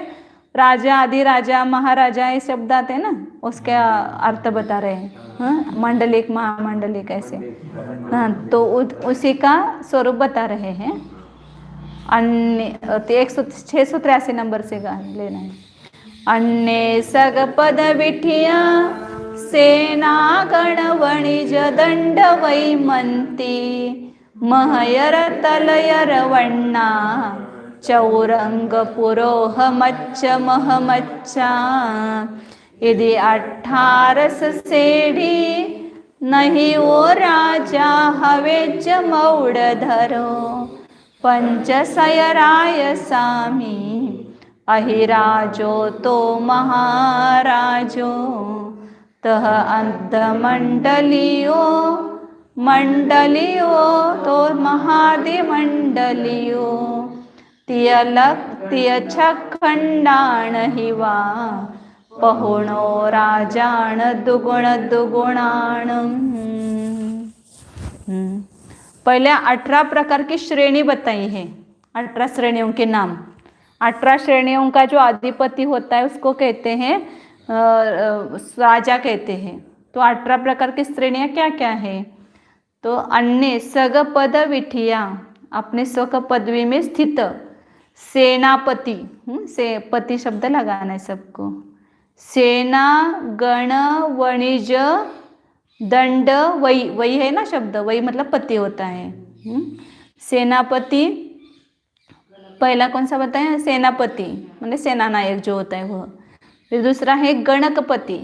[SPEAKER 1] राजा, अधिराजा, महाराजा ये शब्द आते हैं ना, उसके अर्थ बता रहे हैं। मंडलिक, महामंडलिक ऐसे। हाँ, तो उसी का स्वरूप बता रहे हैं। अन्य 683 नंबर से लेना है। अन्य सग पद विठिया सेना गण वणिज दंड वैमंती महयर तलयर वण्णा चौरंग पुरोह मच्च महमच्चा यदि 18 सेढ़ी नहीं वो राजा हवेच मौड़ धरो पंचसयराय सामी अहिराजो तो महाराजो तह अंध मंडलियो तो महादिमंडलियो मंडलियो तियछ खंडाण हिवा पहुणो राजान दुगुण दुगुणान। पहले 18 प्रकार की श्रेणी बताई है, 18 श्रेणियों के नाम। 18 श्रेणियों का जो अधिपति होता है उसको कहते हैं राजा कहते हैं। तो 18 प्रकार की श्रेणियां क्या क्या है? तो अन्य सगपद विठिया, अपने स्वक पदवी में स्थित सेनापति, से पति शब्द लगाना है सबको। सेना गण वणिज दंड वही, वही है ना शब्द, वही मतलब पति होता है। सेनापति पहला कौन सा बताया? सेनापति मतलब सेना नायक जो होता है वो। फिर दूसरा है गणकपति,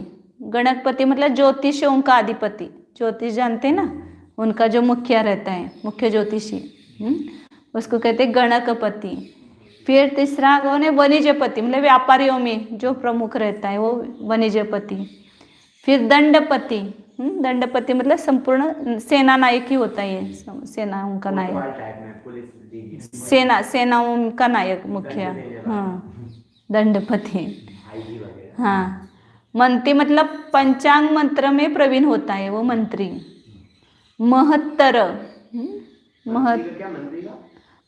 [SPEAKER 1] गणकपति मतलब ज्योतिषियों का अधिपति, ज्योतिष जानते हैं ना, उनका जो मुखिया रहता है, मुख्य ज्योतिषी, उसको कहते हैं गणकपति। फिर तीसरा कौन है? वणिजपति मतलब व्यापारियों में जो प्रमुख रहता है वो वणिजपति। फिर दंडपति, दंडपति मतलब संपूर्ण सेना नायक ही होता है, सेनाओं का नायक, सेनाओं का नायक मुख्य, हाँ दंडपति। हाँ, मंत्री मतलब पंचांग मंत्र में प्रवीण होता है वो मंत्री। महत्तर,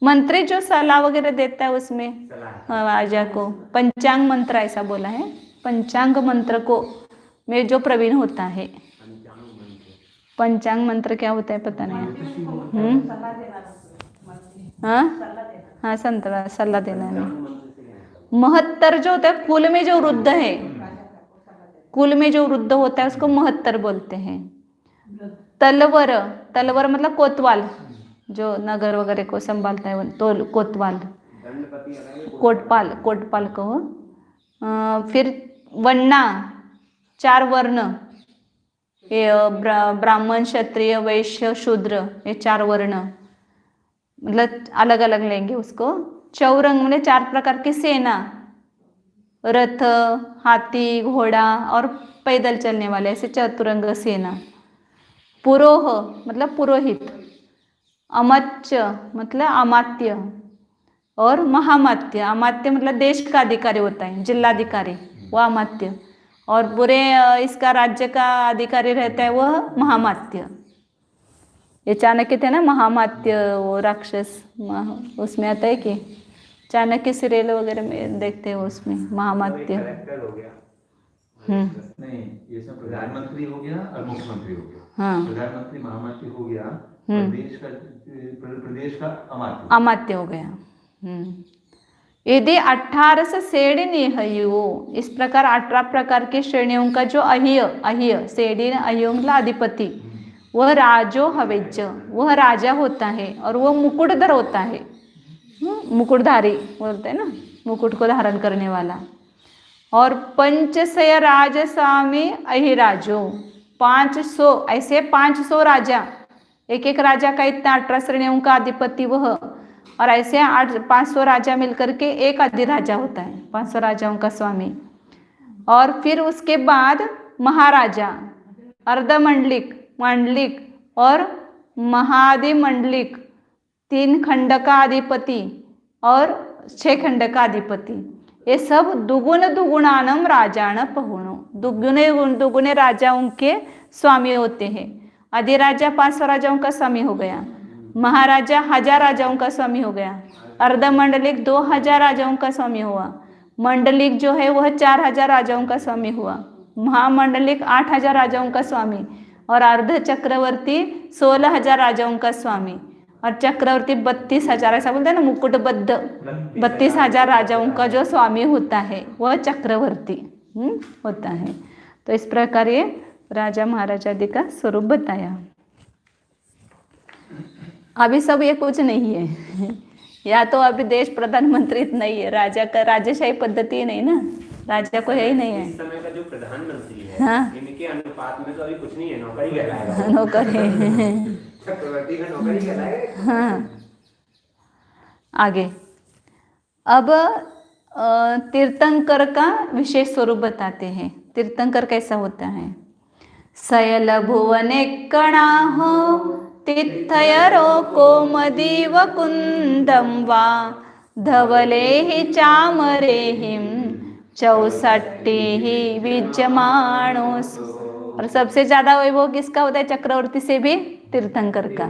[SPEAKER 1] मंत्री जो सलाह वगैरह देता है उसमें राजा को, पंचांग मंत्र ऐसा बोला है, पंचांग मंत्र को में जो प्रवीण होता है। पंचांग मंत्र क्या होता है पता नहीं। हाँ संतरा सलाह देना नहीं। महत्तर जो होता है कुल में जो वृद्ध है, कुल में जो वृद्ध होता है उसको महत्तर बोलते हैं। तलवर, तलवर मतलब कोतवाल, जो नगर वगैरह को संभालता है तो कोतवाल, कोटपाल, कोटपाल कहो। फिर वन्ना, 4 वर्ण, ये ब्राह्मण क्षत्रिय वैश्य शूद्र, ये 4 वर्ण मतलब अलग अलग लेंगे उसको। चौरंग मतलब 4 प्रकार की सेना, रथ, हाथी, घोड़ा और पैदल चलने वाले, ऐसे चतुरंग सेना। पुरोह मतलब पुरोहित, अमात्य मतलब अमात्य, और महामात्य, अमात्य मतलब देश का अधिकारी होता है, जिलाधिकारी वह अमात्य, और पूरे इसका राज्य का अधिकारी रहता है वह महामात्य। ये चाणक्य थे ना महामात्य, वो राक्षस उसमें आता है कि चाणक्य सीरियल वगैरह में देखते हैं उसमें महामात्य।
[SPEAKER 5] नहीं, ये सब प्रधानमंत्री हो गया और मुख्यमंत्री हो गया।
[SPEAKER 1] हाँ,
[SPEAKER 5] प्रधानमंत्री महामात्य हो गया, प्रदेश का अमात्य,
[SPEAKER 1] अमात्य हो गया। यदि 18 श्रेणी हयो, इस प्रकार 18 प्रकार की श्रेणियों का जो अहिय, अहिय श्रेणी अहियों मतलब अधिपति, वह राजो हवेज, वह राजा होता है और वह मुकुटधर होता है, मुकुटधारी बोलते हैं ना, मुकुट को धारण करने वाला। और 500 राजस्वामी अहिराजो, 500 ऐसे 500 राजा, एक एक राजा का इतना 18 श्रेणियों का अधिपति वह, और ऐसे 500 राजा मिलकर के एक अधिराजा होता है, 500 राजाओं का स्वामी। और फिर उसके बाद महाराजा, अर्धमंडलिक, मंडलिक और महाधिमंडलिक, 3 खंड का अधिपति और 6 खंड का अधिपति, ये सब दुगुण दुगुणानम राजान पहुणो, दुगुने दुगुने राजाओं के स्वामी होते हैं। अधिराजा 500 राजाओं का स्वामी हो गया, महाराजा 1000 राजाओं का स्वामी हो गया, अर्धमंडलिक 2000 राजाओं का स्वामी हुआ, मंडलिक जो है वह 4000 राजाओं का स्वामी हुआ, महामंडलिक 8000 राजाओं का स्वामी, और अर्ध चक्रवर्ती 16000 राजाओं का स्वामी, और चक्रवर्ती 32000, ऐसा बोलते हैं ना मुकुटबद्ध, 32000 राजाओं का जो स्वामी होता है वह चक्रवर्ती होता है। तो इस प्रकार ये राजा महाराजा आदि का स्वरूप बताया। अभी सब ये कुछ नहीं है, या तो अभी देश प्रधानमंत्री नहीं है, राजा का राजशाही पद्धति नहीं ना, राजा को है ही नहीं है।
[SPEAKER 2] इस समय का जो प्रधानमंत्री है,
[SPEAKER 1] हाँ,
[SPEAKER 2] इनके अनुपात में तो अभी कुछ नहीं है, नौकरी कहलाएगा,
[SPEAKER 1] नौकरी
[SPEAKER 2] चक्रवर्ती का नौकरी कहलाएगा।
[SPEAKER 1] हाँ, आगे अब तीर्थंकर का विशेष स्वरूप बताते हैं। तीर्थंकर कैसा होता है? सयल भुवने कणा हो तिथयरो कोमदीव कुंदम वा धवले ही चामरे हिम चौसट्टी ही विद्यमानोस। और सबसे ज्यादा वैभव किसका होता है? चक्रवर्ती से भी तीर्थंकर का।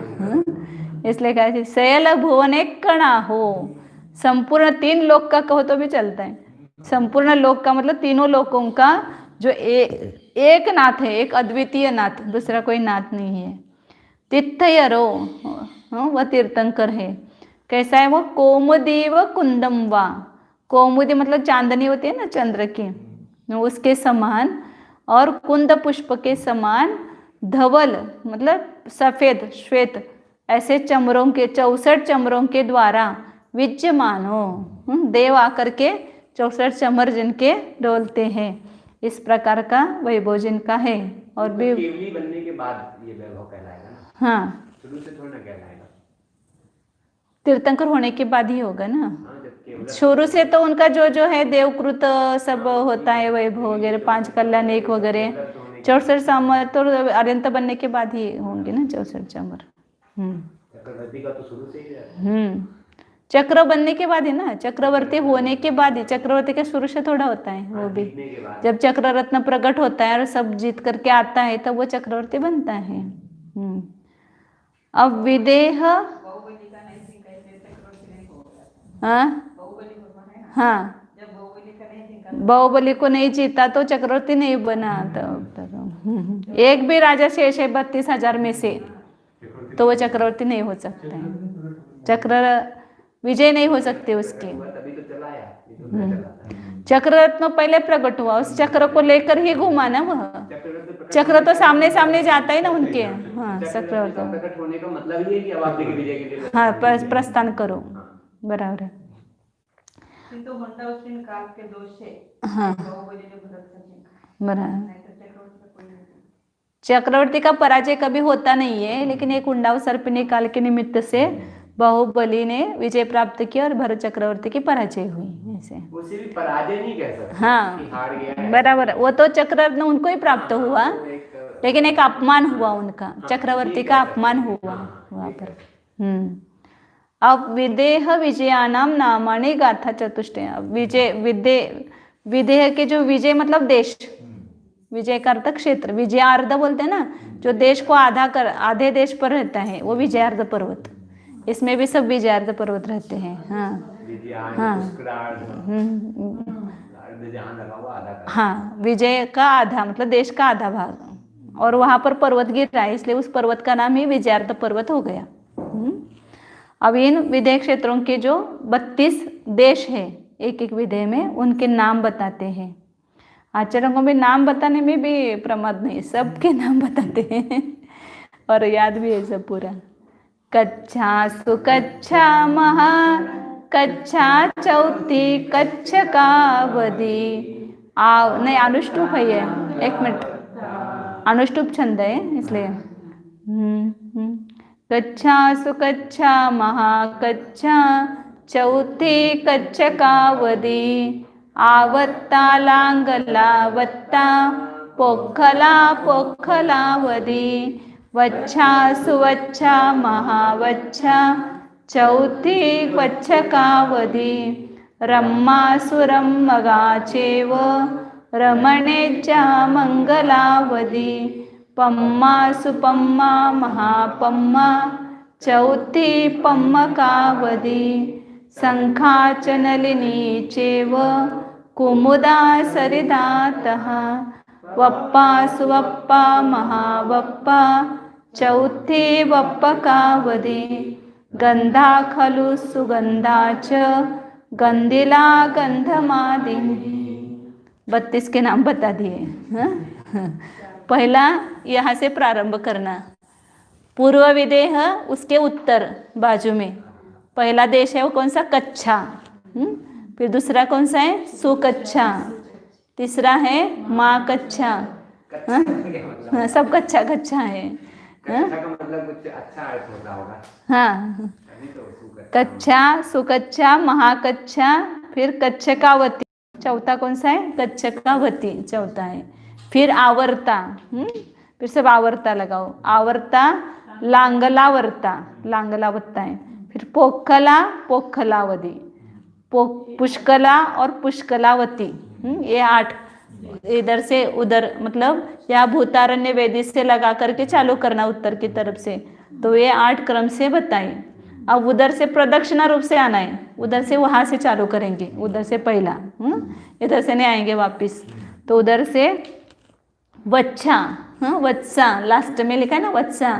[SPEAKER 1] इसलिए कहा शैल भुवन कणा हो, संपूर्ण 3 लोक का कहो तो भी चलता है। संपूर्ण लोक का मतलब तीनों लोकों का जो एक नाथ है, एक अद्वितीय नाथ, दूसरा कोई नाथ नहीं है। तिथयरो वह तीर्थंकर है। कैसा है वो? कोमदीव कुंदम वा, कौमुदी मतलब चांदनी होती है ना चंद्र की, उसके समान, और कुंद पुष्प के समान, धवल मतलब सफेद श्वेत, ऐसे चमरों के 64 चमरों के द्वारा विद्यमान हो, देव आकर के 64 चमर जिनके डोलते हैं, इस प्रकार का वैभव जिनका है। और भी
[SPEAKER 2] केवली बनने के बाद ये वैभव कहलाएगा ना?
[SPEAKER 1] हाँ,
[SPEAKER 2] शुरू से थोड़ा ना कहलाएगा,
[SPEAKER 1] तीर्थंकर होने के बाद ही होगा ना।
[SPEAKER 2] हाँ, जब केवल
[SPEAKER 1] शुरू से तो उनका जो है देवकृत सब होता है, वैभव वगैरह, 5 कल्याण 1 वगैरह, 64 चमर तो अरिहंत बनने के बाद ही होंगे ना 64 चमर।
[SPEAKER 2] चक्रवर्ती का तो शुरू से ही है।
[SPEAKER 1] चक्र बनने के बाद ही ना, चक्रवर्ती होने के बाद ही, चक्रवर्ती के शुरू से थोड़ा होता है वो भी।
[SPEAKER 2] जीतने के बाद
[SPEAKER 1] जब चक्र रत्न प्रकट होता है और सब जीत करके आता है तब वो चक्रवर्ती बनता है। अब विदेह,
[SPEAKER 3] बाहुबली का नहीं थी कैसे चक्रवर्ती नहीं होगा।
[SPEAKER 1] हाँ
[SPEAKER 3] बाहुबली भगवान है ना,
[SPEAKER 1] हाँ,
[SPEAKER 3] जब बाहुबली का नहीं थी
[SPEAKER 1] बाहुबली को नहीं जीता तो चक्रवर्ती नहीं बना। तो एक भी राजा शेष है 32,000 में से, तो वो चक्रवर्ती नहीं हो सकता है, चक्र विजय नहीं हो सकते उसके।
[SPEAKER 2] तभी तो चलाया, ये तो नहीं चलाता।
[SPEAKER 1] चक्र रत्न पहले प्रकट हुआ, उस चक्र को लेकर ही घुमा ना वह।
[SPEAKER 2] चक्रवर्ती
[SPEAKER 1] चक्र तो सामने सामने जाता है ना उनके। हाँ, चक्रवर्ती,
[SPEAKER 2] प्रकट होने का मतलब ये है कि अब आप विजय के लिए
[SPEAKER 1] हाँ, प्रस्थान करो, बराबर है।
[SPEAKER 3] किंतु होंडा उस काल के दोष है।
[SPEAKER 1] हाँ,
[SPEAKER 3] बाहुबली ने भरत का
[SPEAKER 1] बराबर।
[SPEAKER 3] नहीं तो चक्रवर्ती का कोई नहीं।
[SPEAKER 1] चक्रवर्ती का पराजय कभी होता नहीं है, लेकिन एक उंडाव सर्पिणी काल के निमित्त से बाहुबली ने विजय प्राप्त किया और भरत चक्रवर्ती की पराजय हुई। ऐसे
[SPEAKER 2] उसे भी पराजय नहीं कह सकते
[SPEAKER 1] हाँ,
[SPEAKER 2] कि हार गया है।
[SPEAKER 1] बराबर। वो तो चक्ररत्न उनको ही प्राप्त हुआ, लेकिन एक अपमान हुआ उनका, चक्रवर्ती का अपमान हुआ वहां पर। अब विदेह विजयानाम नामानि गाथा चतुष्टय। अब विजय, विदेह के जो विजय मतलब देश, विजय का अर्थ क्षेत्र, विजयार्ध बोलते हैं ना, जो देश को आधे देश पर रहता है वो विजयार्ध पर्वत। इसमें भी सब विजयार्ध पर्वत रहते हैं। हाँ, विजय का आधा मतलब देश का आधा भाग, और वहां पर पर्वत गिर रहा है, इसलिए उस पर्वत का नाम ही विजयार्ध पर्वत हो गया। अब इन विदेह क्षेत्रों के जो 32 देश है एक एक विदेह में, उनके नाम बताते हैं। आचार्यों में नाम बताने में भी प्रमाद नहीं, सबके नाम बताते हैं और याद भी है सब पूरा। कच्छा सुकच्छा महा कच्छा चौथी कच्छ कावदी नहीं, अनुष्टुप है ये, 1 मिनट, अनुष्टुप छंद है इसलिए। कच्छा सुकच्छा महा कच्छा चौथी कच्छ कावदी आवत्ता लांगलावत्ता पोखला पोखलावदी वच्छा सुवच्छा महावच्छा चौथी वच्छकावदी रम्मा सुरम्मगाचेव रमणेच्या मंगलावदी पम्मा सुपम्मा महापम्मा चौथी पम्मकावदी शंखाचनलिनी चेव कुमुदा सरिदातः वप्पा सुवप्पा महावप्पा चौथी वप्पकावदी गंधा खलु सुगंधा च गंधिला गंधमादिनी। 32 के नाम बता दिए। पहला यहाँ से प्रारंभ करना, पूर्व विदेह उसके उत्तर बाजू में पहला देश है वो कौन सा? कच्छा। फिर दूसरा कौन सा है? सुकच्छा। तीसरा है माँ कच्छा। हाँ, सब कच्छा कच्छा है।
[SPEAKER 2] कच्छा का मतलब कुछ अच्छा अर्थ होता होगा।
[SPEAKER 1] हाँ, कच्छा सुकच्छा महाकच्छा, फिर कच्छकावती, चौथा कौन सा है? कच्छकावती चौथा है। फिर आवर्ता, फिर सब आवर्ता लगाओ, आवर्ता लांगलावर्ता, लांगलावत्ता है। फिर पोखला, पोखलावती, पुष्कला और पुष्कलावती। ये 8 इधर से उधर, मतलब या भूतारण्य वेदी से लगा करके चालू करना उत्तर की तरफ से। तो ये 8 क्रम से बताइए। अब उधर से प्रदक्षिणा रूप से आना है, उधर से वहां से चालू करेंगे, उधर से पहला, इधर से नहीं आएंगे वापिस। तो उधर से वत्सा, वत्सा लास्ट में लिखा है ना, वत्सा,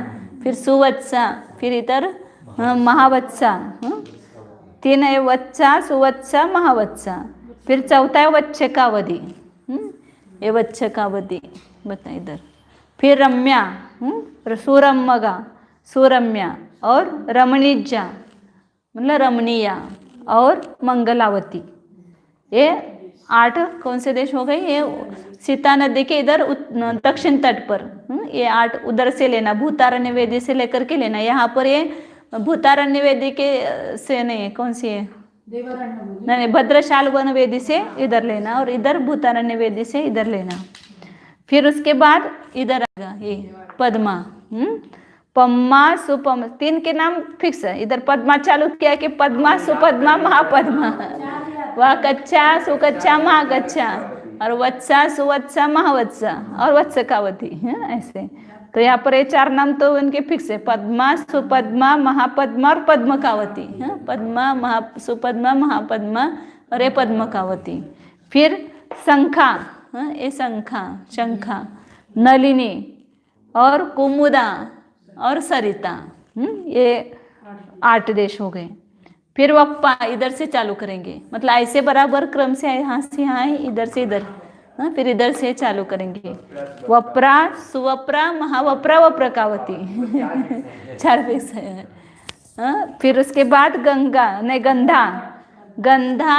[SPEAKER 1] फिर सुवत्सा, फिर इधर महावत्सा। 3 है, वत्सा, सुवत्सा, महावत्सा। फिर चौथा है वच्छकावधि, ये वच्छकावधि बता इधर। फिर रम्या, सुरम्मगा, सुरम्या, और रमणीजा मतलब रमणीया, और मंगलावती। ये 8 कौन से देश हो गए? ये सीता नदी के इधर दक्षिण तट पर। ये 8 उधर से लेना, भूतारण्य वेदी से लेकर के लेना। यहाँ पर ये भूतारण्य वेदी के से नहीं, कौन सी है? नहीं, भद्रशाल वन वेदी से इधर लेना, और इधर भूतारण्य वेदी से इधर लेना। फिर उसके बाद इधर आएगा ये पद्मा, पम्मा, सुपम, 3 के नाम फिक्स है। इधर पद्मा चालू किया कि पद्मा, सुपद्मा, महापद्मा, वह कच्चा, सुकच्चा, महाकच्चा, और वत्सा, सुवत्सा, महावत्सा, और वत्सकावती, ऐसे। तो यहाँ पर ये 4 नाम तो उनके फिक्स है, पद्मा, सुपद्मा, महापद्मा और पद्मकावती। पद्मा, सुपद्मा, महापद्मा और ये पद्मकावती। फिर शंखा, ये शंखा, शंखा, नलिनी और कुमुदा और सरिता। ये 8 देश हो गए। फिर वप्पा इधर से चालू करेंगे, मतलब ऐसे बराबर क्रम से यहाँ से यहाँ है, इधर से इधर, फिर इधर से चालू करेंगे। वप्रा, सुवप्रा, महावप्रा, वप्रकावती 4 फिक्स है। फिर उसके बाद गंगा, नहीं गंधा, गंधा,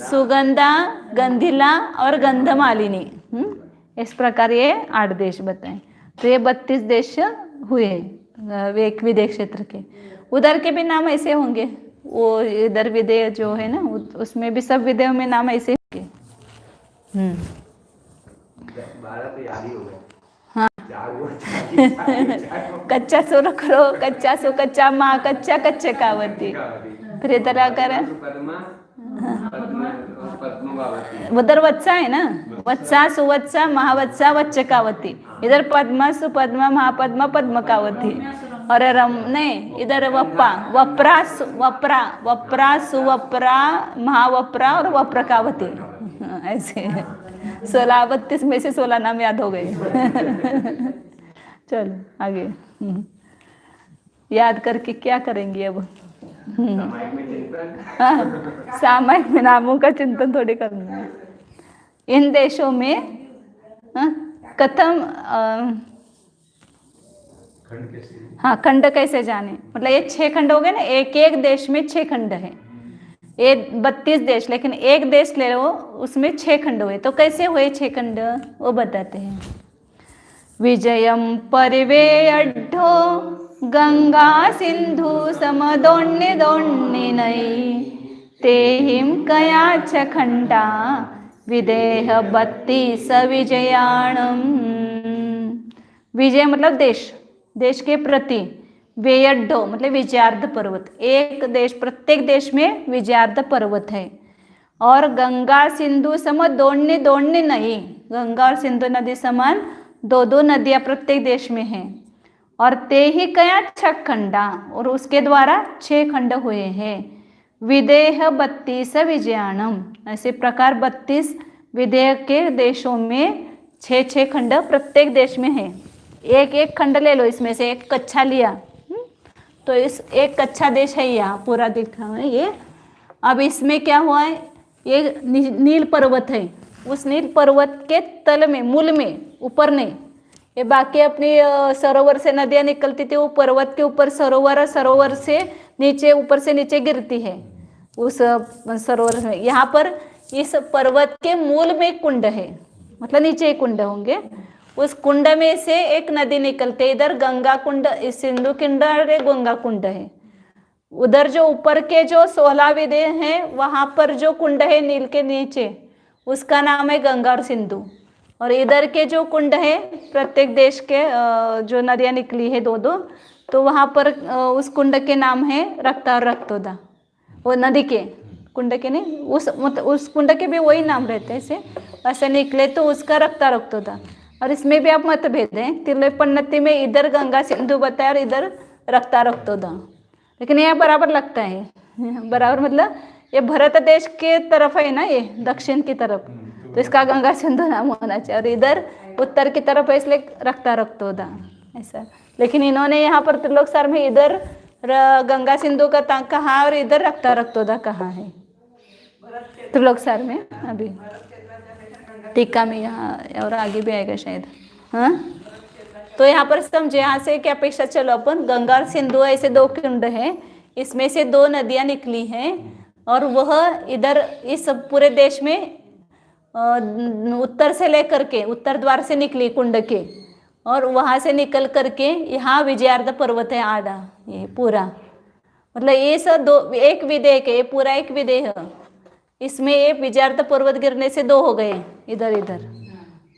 [SPEAKER 1] सुगंधा, गंधिला और गंधमालिनी। इस प्रकार ये 8 देश बताएं। तो ये 32 देश हुए एक विदेह क्षेत्र के। उधर के भी नाम ऐसे होंगे, वो इधर विदेह जो है ना, उसमें भी सब विदेह में नाम ऐसे होंगे।
[SPEAKER 2] 12 तो याद ही हो गए।
[SPEAKER 1] हाँ,
[SPEAKER 2] 4
[SPEAKER 1] कच्चा सो रख लो, कच्चा सो, कच्चा माँ, कच्चा कच्चे कावती। फिर इधर आकर उधर वत्सा है ना, वत्सा, सुवत्सा, महावत्सा, वच्चकावती। इधर पद्मा, सुपद्मा, महापद्मा, पद्मकावती। और नहीं, इधर वप्पा, वप्रा, वप्रा, वप्रा, सुवप्रा, महावप्रा और वप्रकावती। ऐसे 16, 32 में से 16 नाम याद हो गए। चलो आगे, याद करके क्या करेंगे अब? सामायिक में नामों का चिंतन थोड़ी करना है। इन देशों में कथम, खंड कैसे जाने, मतलब ये 6 खंड हो गए ना, एक देश में 6 खंड है। ये 32 देश, लेकिन एक देश ले लो, उसमें 6 खंड हुए। तो कैसे हुए 6 खंड, वो बताते हैं। विजयम परिवे अड्ढो गंगा सिंधु समदोण्य दोण्यिनई तेहिम कयाच खंडा विदेह 32 विजयाणम। विजय मतलब देश, देश के प्रति। वेयड्ढो मतलब विजयार्ध पर्वत, एक देश, प्रत्येक देश में विजयार्ध पर्वत है। और गंगा सिंधु सम दोण्य नहीं, गंगा और सिंधु नदी समान 2 नदियां प्रत्येक देश में हैं। और ते ही कया 6 खंडा, और उसके द्वारा 6 खंड हुए हैं। विदेह 32 विजयाणम, ऐसे प्रकार 32 विदेह के देशों में 6 खंड प्रत्येक देश में है। एक खंड ले लो, इसमें से एक कच्छा लिया, तो इस एक कच्छा देश है, यहाँ पूरा दिखा है ये। अब इसमें क्या हुआ है, ये नील पर्वत है, उस नील पर्वत के तल में, मूल में, ऊपर नहीं, ये बाकी अपनी सरोवर से नदियाँ निकलती थी, वो पर्वत के ऊपर सरोवर से नीचे, ऊपर से नीचे गिरती है उस सरोवर में। यहाँ पर इस पर्वत के मूल में कुंड है, मतलब नीचे ही कुंड होंगे। उस कुंड में से एक नदी निकलते, इधर गंगा कुंड, सिंधु कुंड और गंगा कुंड है। उधर जो ऊपर के जो 16 विदेह हैं, वहां पर जो कुंड है नील के नीचे, उसका नाम है गंगा और सिंधु। और इधर के जो कुंड है, प्रत्येक देश के जो नदियां निकली है 2-2, तो वहाँ पर उस कुंड के नाम है रक्ता और रक्तोदा। वो नदी के कुंड के नहीं, उस कुंड के भी वही नाम रहते हैं। ऐसे ऐसे निकले तो उसका रक्ता रक्तोदा। और इसमें भी आप मतभेद हैं, तिरुपन्नति में इधर गंगा सिंधु बताया और इधर रक्ता रक्तोदा, लेकिन यह बराबर लगता है। बराबर मतलब ये भारत देश के तरफ है ना, ये दक्षिण की तरफ, तो इसका गंगा सिंधु नाम होना चाहिए। और इधर उत्तर की तरफ है, इसलिए रक्ता रक्तोदा ऐसा। लेकिन इन्होंने यहाँ पर त्रिलोकसार में इधर गंगा सिंधु का कहा और इधर रक्ता रक्तोदा कहा है त्रिलोकसार में। अभी टीका में यहाँ और आगे भी आएगा शायद। हाँ, तो यहाँ पर समझे, यहाँ से क्या अपेक्षा, चलो अपन गंगा और सिंधु ऐसे दो कुंड है, इसमें से दो नदियाँ निकली हैं और वह इधर इस पूरे देश में उत्तर से लेकर के उत्तर द्वार से निकली कुंड के, और वहाँ से निकल करके यहाँ विजयार्ध पर्वत है आधा, ये पूरा मतलब ये सब दो, एक विदेह के, ये पूरा एक विदेह। इसमें ये विजयार्ध पर्वत गिरने से दो हो गए इधर इधर।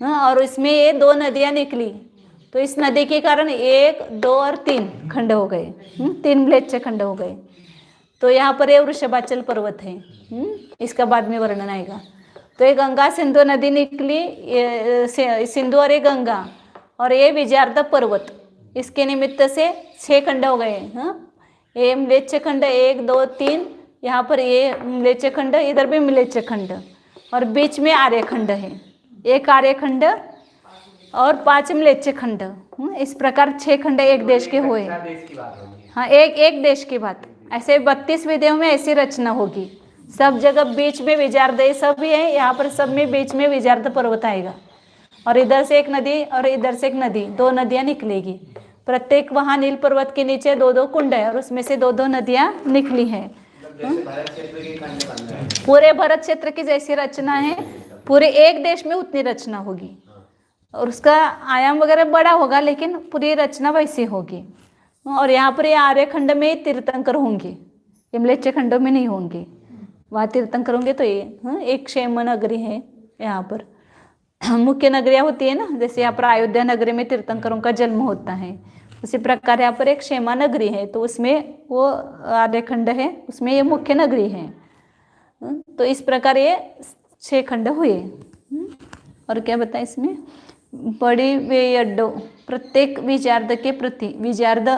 [SPEAKER 1] हाँ, और इसमें ये दो नदियाँ निकली, तो इस नदी के कारण 1, 2 और 3 खंड हो गए, 3 म्लेच्छ खंड हो गए। तो यहाँ पर ये वृषभाचल पर्वत है, इसका बाद में वर्णन आएगा। तो ये गंगा सिंधु नदी निकली, सिंधु और ये गंगा, और ये विजयार्ध पर्वत, इसके निमित्त से 6 खंड हो गए। हाँ, ये म्लेच्छ खंड 1, 2, 3, यहाँ पर ये म्लेच्छ खंड, इधर भी म्लेच्छ खंड, और बीच में आर्यखंड है, एक आर्यखंड और 5 म्लेच्छ खंड। इस प्रकार 6 खंड एक देश के हुए। हाँ, एक देश की बात। ऐसे 32 विधियों में ऐसी रचना होगी, सब जगह बीच में विजयार्ध, सब भी है यहाँ पर, सब में बीच में विजयार्ध पर्वत आएगा, और इधर से एक नदी और इधर से एक नदी, 2 नदियाँ निकलेगी। प्रत्येक वहाँ नील पर्वत के नीचे 2-2 कुंड है, और उसमें से 2-2 नदियाँ निकली है। पूरे भारत क्षेत्र की जैसी रचना है, पूरे एक देश में उतनी रचना होगी, और उसका आयाम वगैरह बड़ा होगा, लेकिन पूरी रचना वैसी होगी। और यहाँ पर ये आर्यखंड में तीर्थंकर होंगे, ये म्लेच्छ खंडों में नहीं होंगे। वहाँ तीर्थंकर होंगे तो ये एक क्षेम नगरी है, यहाँ पर मुख्य नगरियाँ होती है ना, जैसे यहाँ पर अयोध्या नगरी में तीर्थंकरों का जन्म होता है, उसी प्रकार यहाँ पर एक क्षेमा नगरी है, तो उसमें वो आर्यखंड है, उसमें ये मुख्य नगरी है। तो इस प्रकार ये 6 खंड हुए। और क्या बताएं इसमें, बड़ी वेयड्डो, प्रत्येक विजयार्ध के प्रति, विजयार्ध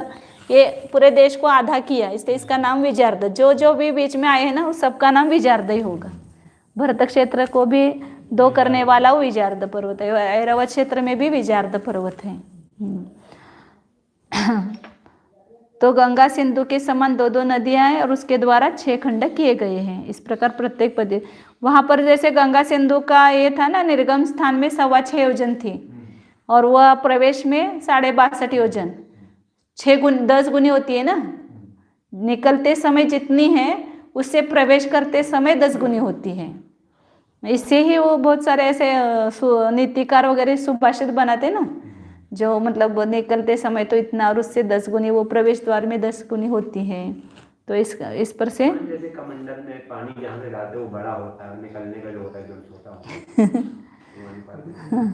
[SPEAKER 1] ये पूरे देश को आधा किया, इसलिए इसका नाम विजयार्ध। जो जो भी बीच में आए हैं ना, उस सबका नाम विजयार्ध ही होगा। भरत क्षेत्र को भी 2 करने वाला वो विजयार्ध पर्वत है, ऐरावत क्षेत्र में भी विजयार्ध पर्वत है। तो गंगा सिंधु के समान 2-2 नदियां हैं, और उसके द्वारा 6 खंड किए गए हैं। इस प्रकार प्रत्येक पद, वहां पर जैसे गंगा सिंधु का ये था ना, निर्गम स्थान में 6.25 योजन थी, और वह प्रवेश में 62.5 योजन, 10 गुनी होती है ना, निकलते समय जितनी है उससे प्रवेश करते समय 10 गुनी होती है। इससे ही वो बहुत सारे ऐसे नीतिकार वगैरह सुभाषित बनाते ना, जो मतलब निकलते समय तो इतना, और उससे 10 गुनी वो प्रवेश द्वार में 10 गुनी होती है। तो इस पर से
[SPEAKER 2] जैसे कमंडल में पानी जहाँ से डालते वो बड़ा होता है, निकलने का जो होता है जो छोटा होता है।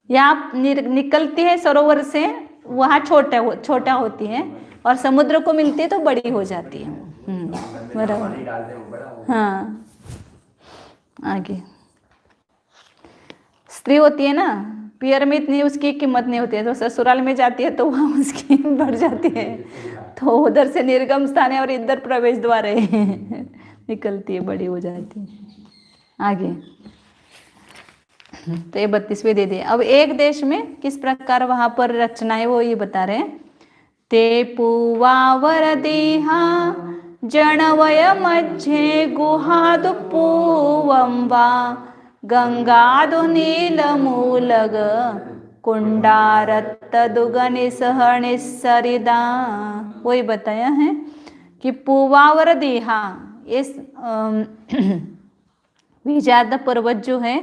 [SPEAKER 1] यहाँ निकलती है सरोवर से, वहाँ छोटा होती है, और समुद्र को मिलती है तो बड़ी हो जाती है। बराबर। हाँ, आगे स्त्री होती है ना, पियर में इतनी उसकी कीमत नहीं होती है, तो ससुराल में जाती है तो वहाँ उसकी बढ़ जाती है। तो उधर से निर्गम स्थान है और इधर प्रवेश द्वार है, निकलती है, बड़ी हो जाती है। आगे तो ये 32वें दे दिए। अब एक देश में किस प्रकार वहां पर रचना है वो ये बता रहे हैं। ते पूवावर देहा जनवय मध्य गुहादु पूवंबा गंगादु नीलमूलग कुंडारत्त दुगनि सहनि सरिदा। वही बताया है कि पूवावर देहा, इस विजयार्ध पर्वत जो है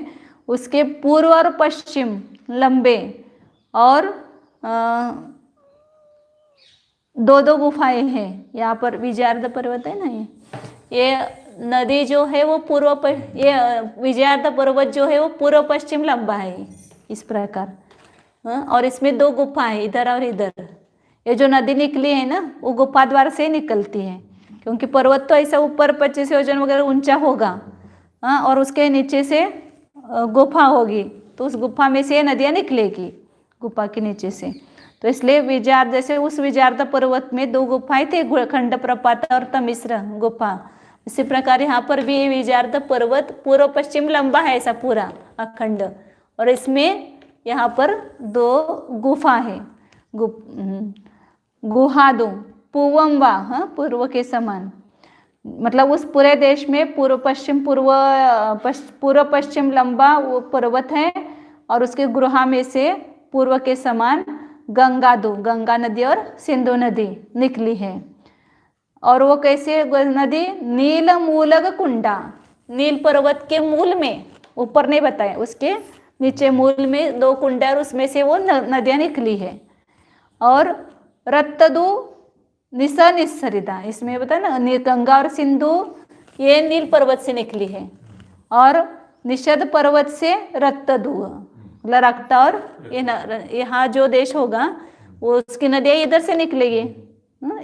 [SPEAKER 1] उसके पूर्व और पश्चिम लंबे और 2-2 गुफाएं हैं। यहाँ पर विजयार्ध पर्वत है ना, ये नदी जो है वो ये विजयार्ध पर्वत जो है वो पूर्व पश्चिम लंबा है इस प्रकार। और इसमें 2 गुफा है, इधर और इधर। ये जो नदी निकली है ना वो गुफा द्वार से निकलती है, क्योंकि पर्वत तो ऐसा ऊपर 25 योजन वगैरह ऊंचा होगा, हाँ, और उसके नीचे से गुफा होगी, तो उस गुफा में से ये नदियाँ निकलेगी गुफा के नीचे से। तो इसलिए विजार, जैसे उस विजारता पर्वत में 2 गुफाएं थे, खंड प्रपात और तमिश्र गुफा, इसी प्रकार यहाँ पर भी विजारता पर्वत पूर्व पश्चिम लंबा है ऐसा पूरा अखंड, और इसमें यहाँ पर 2 गुफा है, गुहा 2 पूवम वा, हाँ, पूर्व के समान, मतलब उस पूरे देश में पूर्व पश्चिम लंबा वो पर्वत है, और उसके गुहा में से पूर्व के समान गंगा नदी और सिंधु नदी निकली है। और वो कैसे नदी, नील मूलग कुंडा, नील पर्वत के मूल में, ऊपर नहीं बताया, उसके नीचे मूल में 2 कुंड और उसमें से वो नदियाँ निकली है। और रत्तदु निसरिता, इसमें बताया ना गंगा और सिंधु ये नील पर्वत से निकली है, और निषद पर्वत से रत्तदु, मतलब रक्त, और यहाँ जो देश होगा वो उसकी नदियाँ इधर से निकलेगी,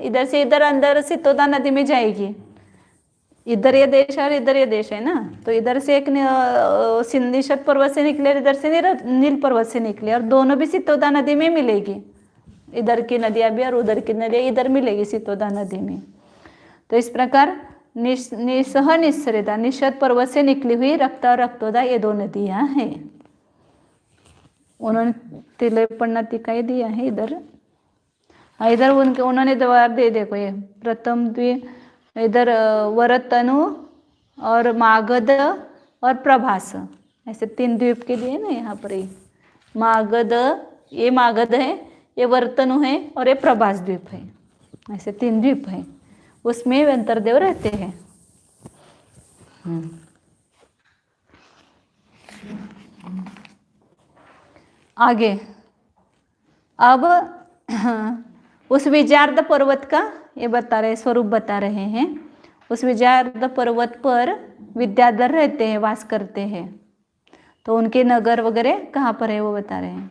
[SPEAKER 1] इधर से इधर अंदर सितोदा नदी में जाएगी, इधर ये देश और इधर ये देश है ना, तो इधर से एक निषद पर्वत से निकले, इधर से नील पर्वत से निकले, और दोनों भी सितोदा नदी में मिलेगी, इधर की नदियाँ भी और उधर की नदियाँ इधर मिलेगी सितोदा नदी में। तो इस प्रकार निसरिता, निषद पर्वत से निकली हुई रक्त और रक्तोदा ये 2 नदियाँ हैं। उन्होंने तिलेपन्ना टिकाई दिया है इधर, इधर उन्होंने द्वार दे, देखो ये प्रथम द्वीप, इधर वरतनु और मागध और प्रभास, ऐसे 3 द्वीप के दिए ना यहाँ पर। ये मागध है, ये वर्तनु है, और ये प्रभास द्वीप है, ऐसे 3 द्वीप है, उसमें अंतर्देव रहते हैं। आगे अब उस विजार्द पर्वत का ये बता रहे, स्वरूप बता रहे हैं। उस विजार्द पर्वत पर विद्याधर रहते हैं, वास करते हैं, तो उनके नगर वगैरह कहाँ पर है वो बता रहे हैं।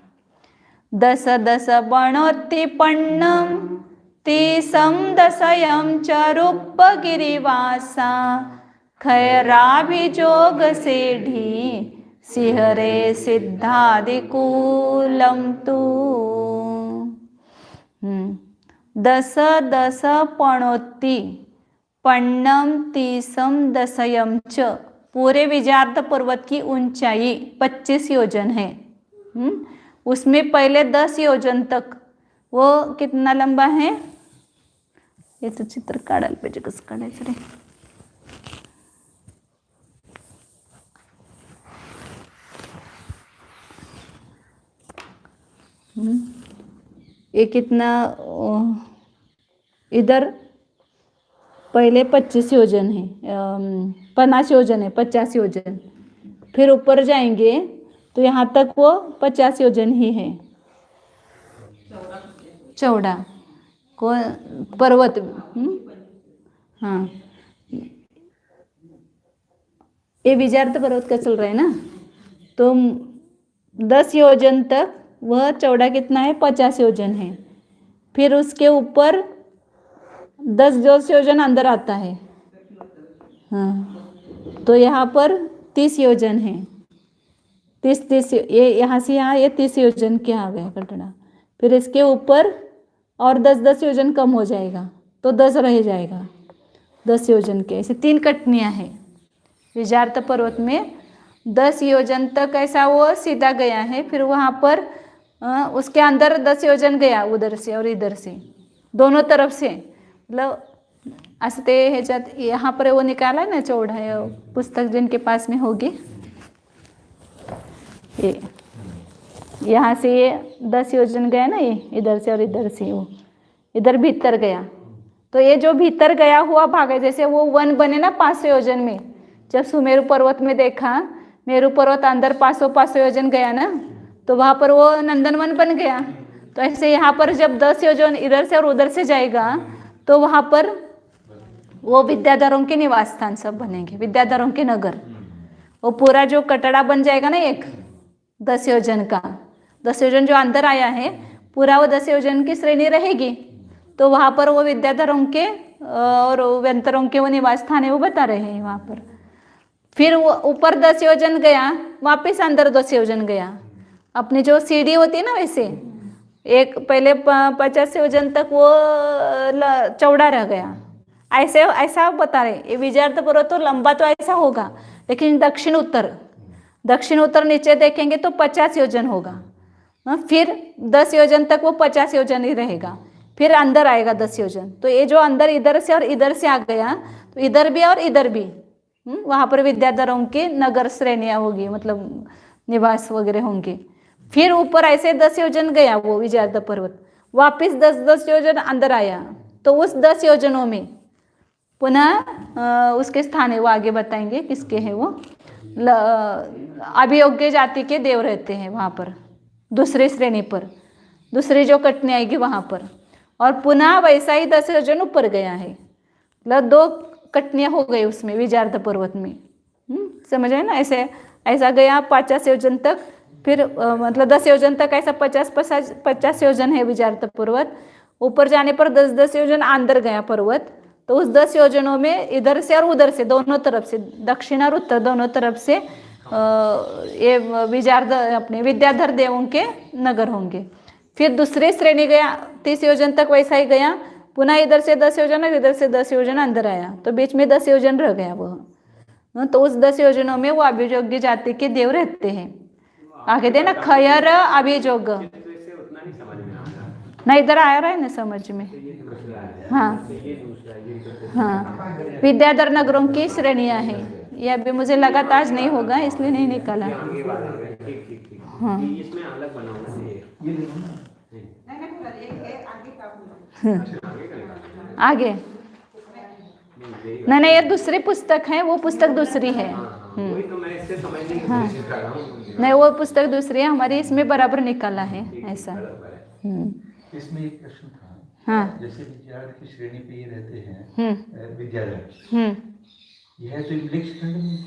[SPEAKER 1] 10 बणोति पन्नम तीसम दशयम च रूपगिरिवासा खैराभिजोग सेढ़ी सिहरे सिद्धादिकूलम तू। 10 पणोति पन्नम तीसम दशयम च, पूरे विजार्द पर्वत की ऊंचाई 25 योजन है। उसमें पहले 10 योजन तक वो कितना लंबा है, ये तो चित्र काढायला पाहिजे, कसं काढायचं रे। ये कितना, इधर पहले 25 योजन है, 50 योजन है, 50 योजन, फिर ऊपर जाएंगे तो यहाँ तक वो 50 योजन ही है चौड़ा को पर्वत। हाँ, ये विजार्द पर्वत का चल रहा है ना, तो 10 योजन तक वह चौड़ा कितना है, 50 योजन है। फिर उसके ऊपर 10 योजन अंदर आता है, हाँ, तो यहाँ पर 30 योजन है, 30 ये यहाँ से यहाँ ये 30 योजन के आ गया कटड़ा। फिर इसके ऊपर और 10 योजन कम हो जाएगा, तो 10 रह जाएगा, 10 योजन के ऐसे 3 कटनियाँ हैं। विजार्द पर्वत में 10 योजन तक ऐसा वो सीधा गया है, फिर वहाँ पर उसके अंदर 10 योजन गया, उधर से और इधर से दोनों तरफ से, मतलब असं ते ह्याच्यात यहाँ पर वो निकाला है ना चौड़ा है, पुस्तक जिनके पास में होगी, ये यहाँ से ये 10 योजन गया ना, ये इधर से और इधर से वो इधर भीतर गया। तो ये जो भीतर गया हुआ भाग है, जैसे वो वन बने ना 500 योजन में, जब सुमेरु पर्वत में देखा, मेरु पर्वत अंदर 500 योजन गया ना, तो वहाँ पर वो नंदनवन बन गया। तो ऐसे यहाँ पर जब 10 योजन इधर से और उधर से जाएगा, तो वहाँ पर वो विद्याधरों के निवास स्थान सब बनेंगे, विद्याधरों के नगर। वो पूरा जो कटड़ा बन जाएगा ना एक 10 योजन का, 10 योजन जो अंदर आया है, पूरा वो 10 योजन की श्रेणी रहेगी, तो वहाँ पर वो विद्याधरों के और व्यंतरों के वो निवास स्थान है वो बता रहे हैं वहाँ पर। फिर वो ऊपर 10 योजन गया, वापस अंदर 10 योजन गया। अपनी जो सीढ़ी होती है ना, वैसे एक पहले 50 योजन तक वो चौड़ा रह गया, ऐसे ऐसा बता रहे। ये विजयार्थ पर्वत तो लंबा तो ऐसा होगा, लेकिन दक्षिण उत्तर नीचे देखेंगे तो 50 योजन होगा। फिर 10 योजन तक वो 50 योजन ही रहेगा, फिर अंदर आएगा 10 योजन। तो ये जो अंदर इधर से और इधर से आ गया, तो इधर भी और इधर भी वहाँ पर विद्याधरों की नगर श्रेणियाँ होगी, मतलब निवास वगैरह होंगे। फिर ऊपर ऐसे 10 योजन गया वो विजयार्थ पर्वत, वापिस 10-10 योजन अंदर आया। तो उस 10 योजनों में पुनः उसके स्थान है वो आगे बताएंगे किसके हैं वो। अभियोग्य जाति के देव रहते हैं वहाँ पर, दूसरी श्रेणी पर, दूसरी जो कटनी आएगी वहाँ पर। और पुनः वैसा ही 10 योजन ऊपर गया है, मतलब 2 कटनियाँ हो गई उसमें विजयार्थ पर्वत में। समझ आए ना, ऐसे ऐसा गया 50 योजन तक, फिर मतलब 10 योजन तक ऐसा 50 योजन है विजयार्थ पर्वत। ऊपर जाने पर 10-10 योजन अंदर गया पर्वत। तो उस 10 योजनों में इधर से और उधर से दोनों तरफ से, दक्षिण और उत्तर दोनों तरफ से ये विजयार्थ अपने विद्याधर देवों के नगर होंगे। फिर दूसरी श्रेणी गया 30 योजन तक, वैसा ही गया। पुनः इधर से 10 योजन और इधर से 10 योजन अंदर आया, तो बीच में 10 योजन रह गया वह। तो उस 10 योजनों में वो अभियोग्य जाति के देव रहते हैं। आगे देना खयर अभियोग ना, इधर आ रहा है ना समझ में। हाँ हाँ, विद्याधर नगरों की श्रेणियाँ हैं। ये अभी मुझे लगा था आज नहीं होगा, इसलिए नहीं निकाला। हाँ
[SPEAKER 2] इसमें अलग बना हुआ है
[SPEAKER 1] आगे नहीं, ये दूसरी पुस्तक है, वो पुस्तक दूसरी है।
[SPEAKER 2] वही तो मैं इससे समझने की
[SPEAKER 1] हाँ
[SPEAKER 2] कोशिश कर रहा हूँ।
[SPEAKER 1] नहीं, वो पुस्तक दूसरी है, हमारी इसमें बराबर निकाला है ऐसा।
[SPEAKER 5] इसमें एक प्रश्न था।
[SPEAKER 1] हाँ
[SPEAKER 5] जैसे विद्यार्थी की श्रेणी पे ये रहते हैं विद्यालय, यह तो मिलेच्छ खंड में,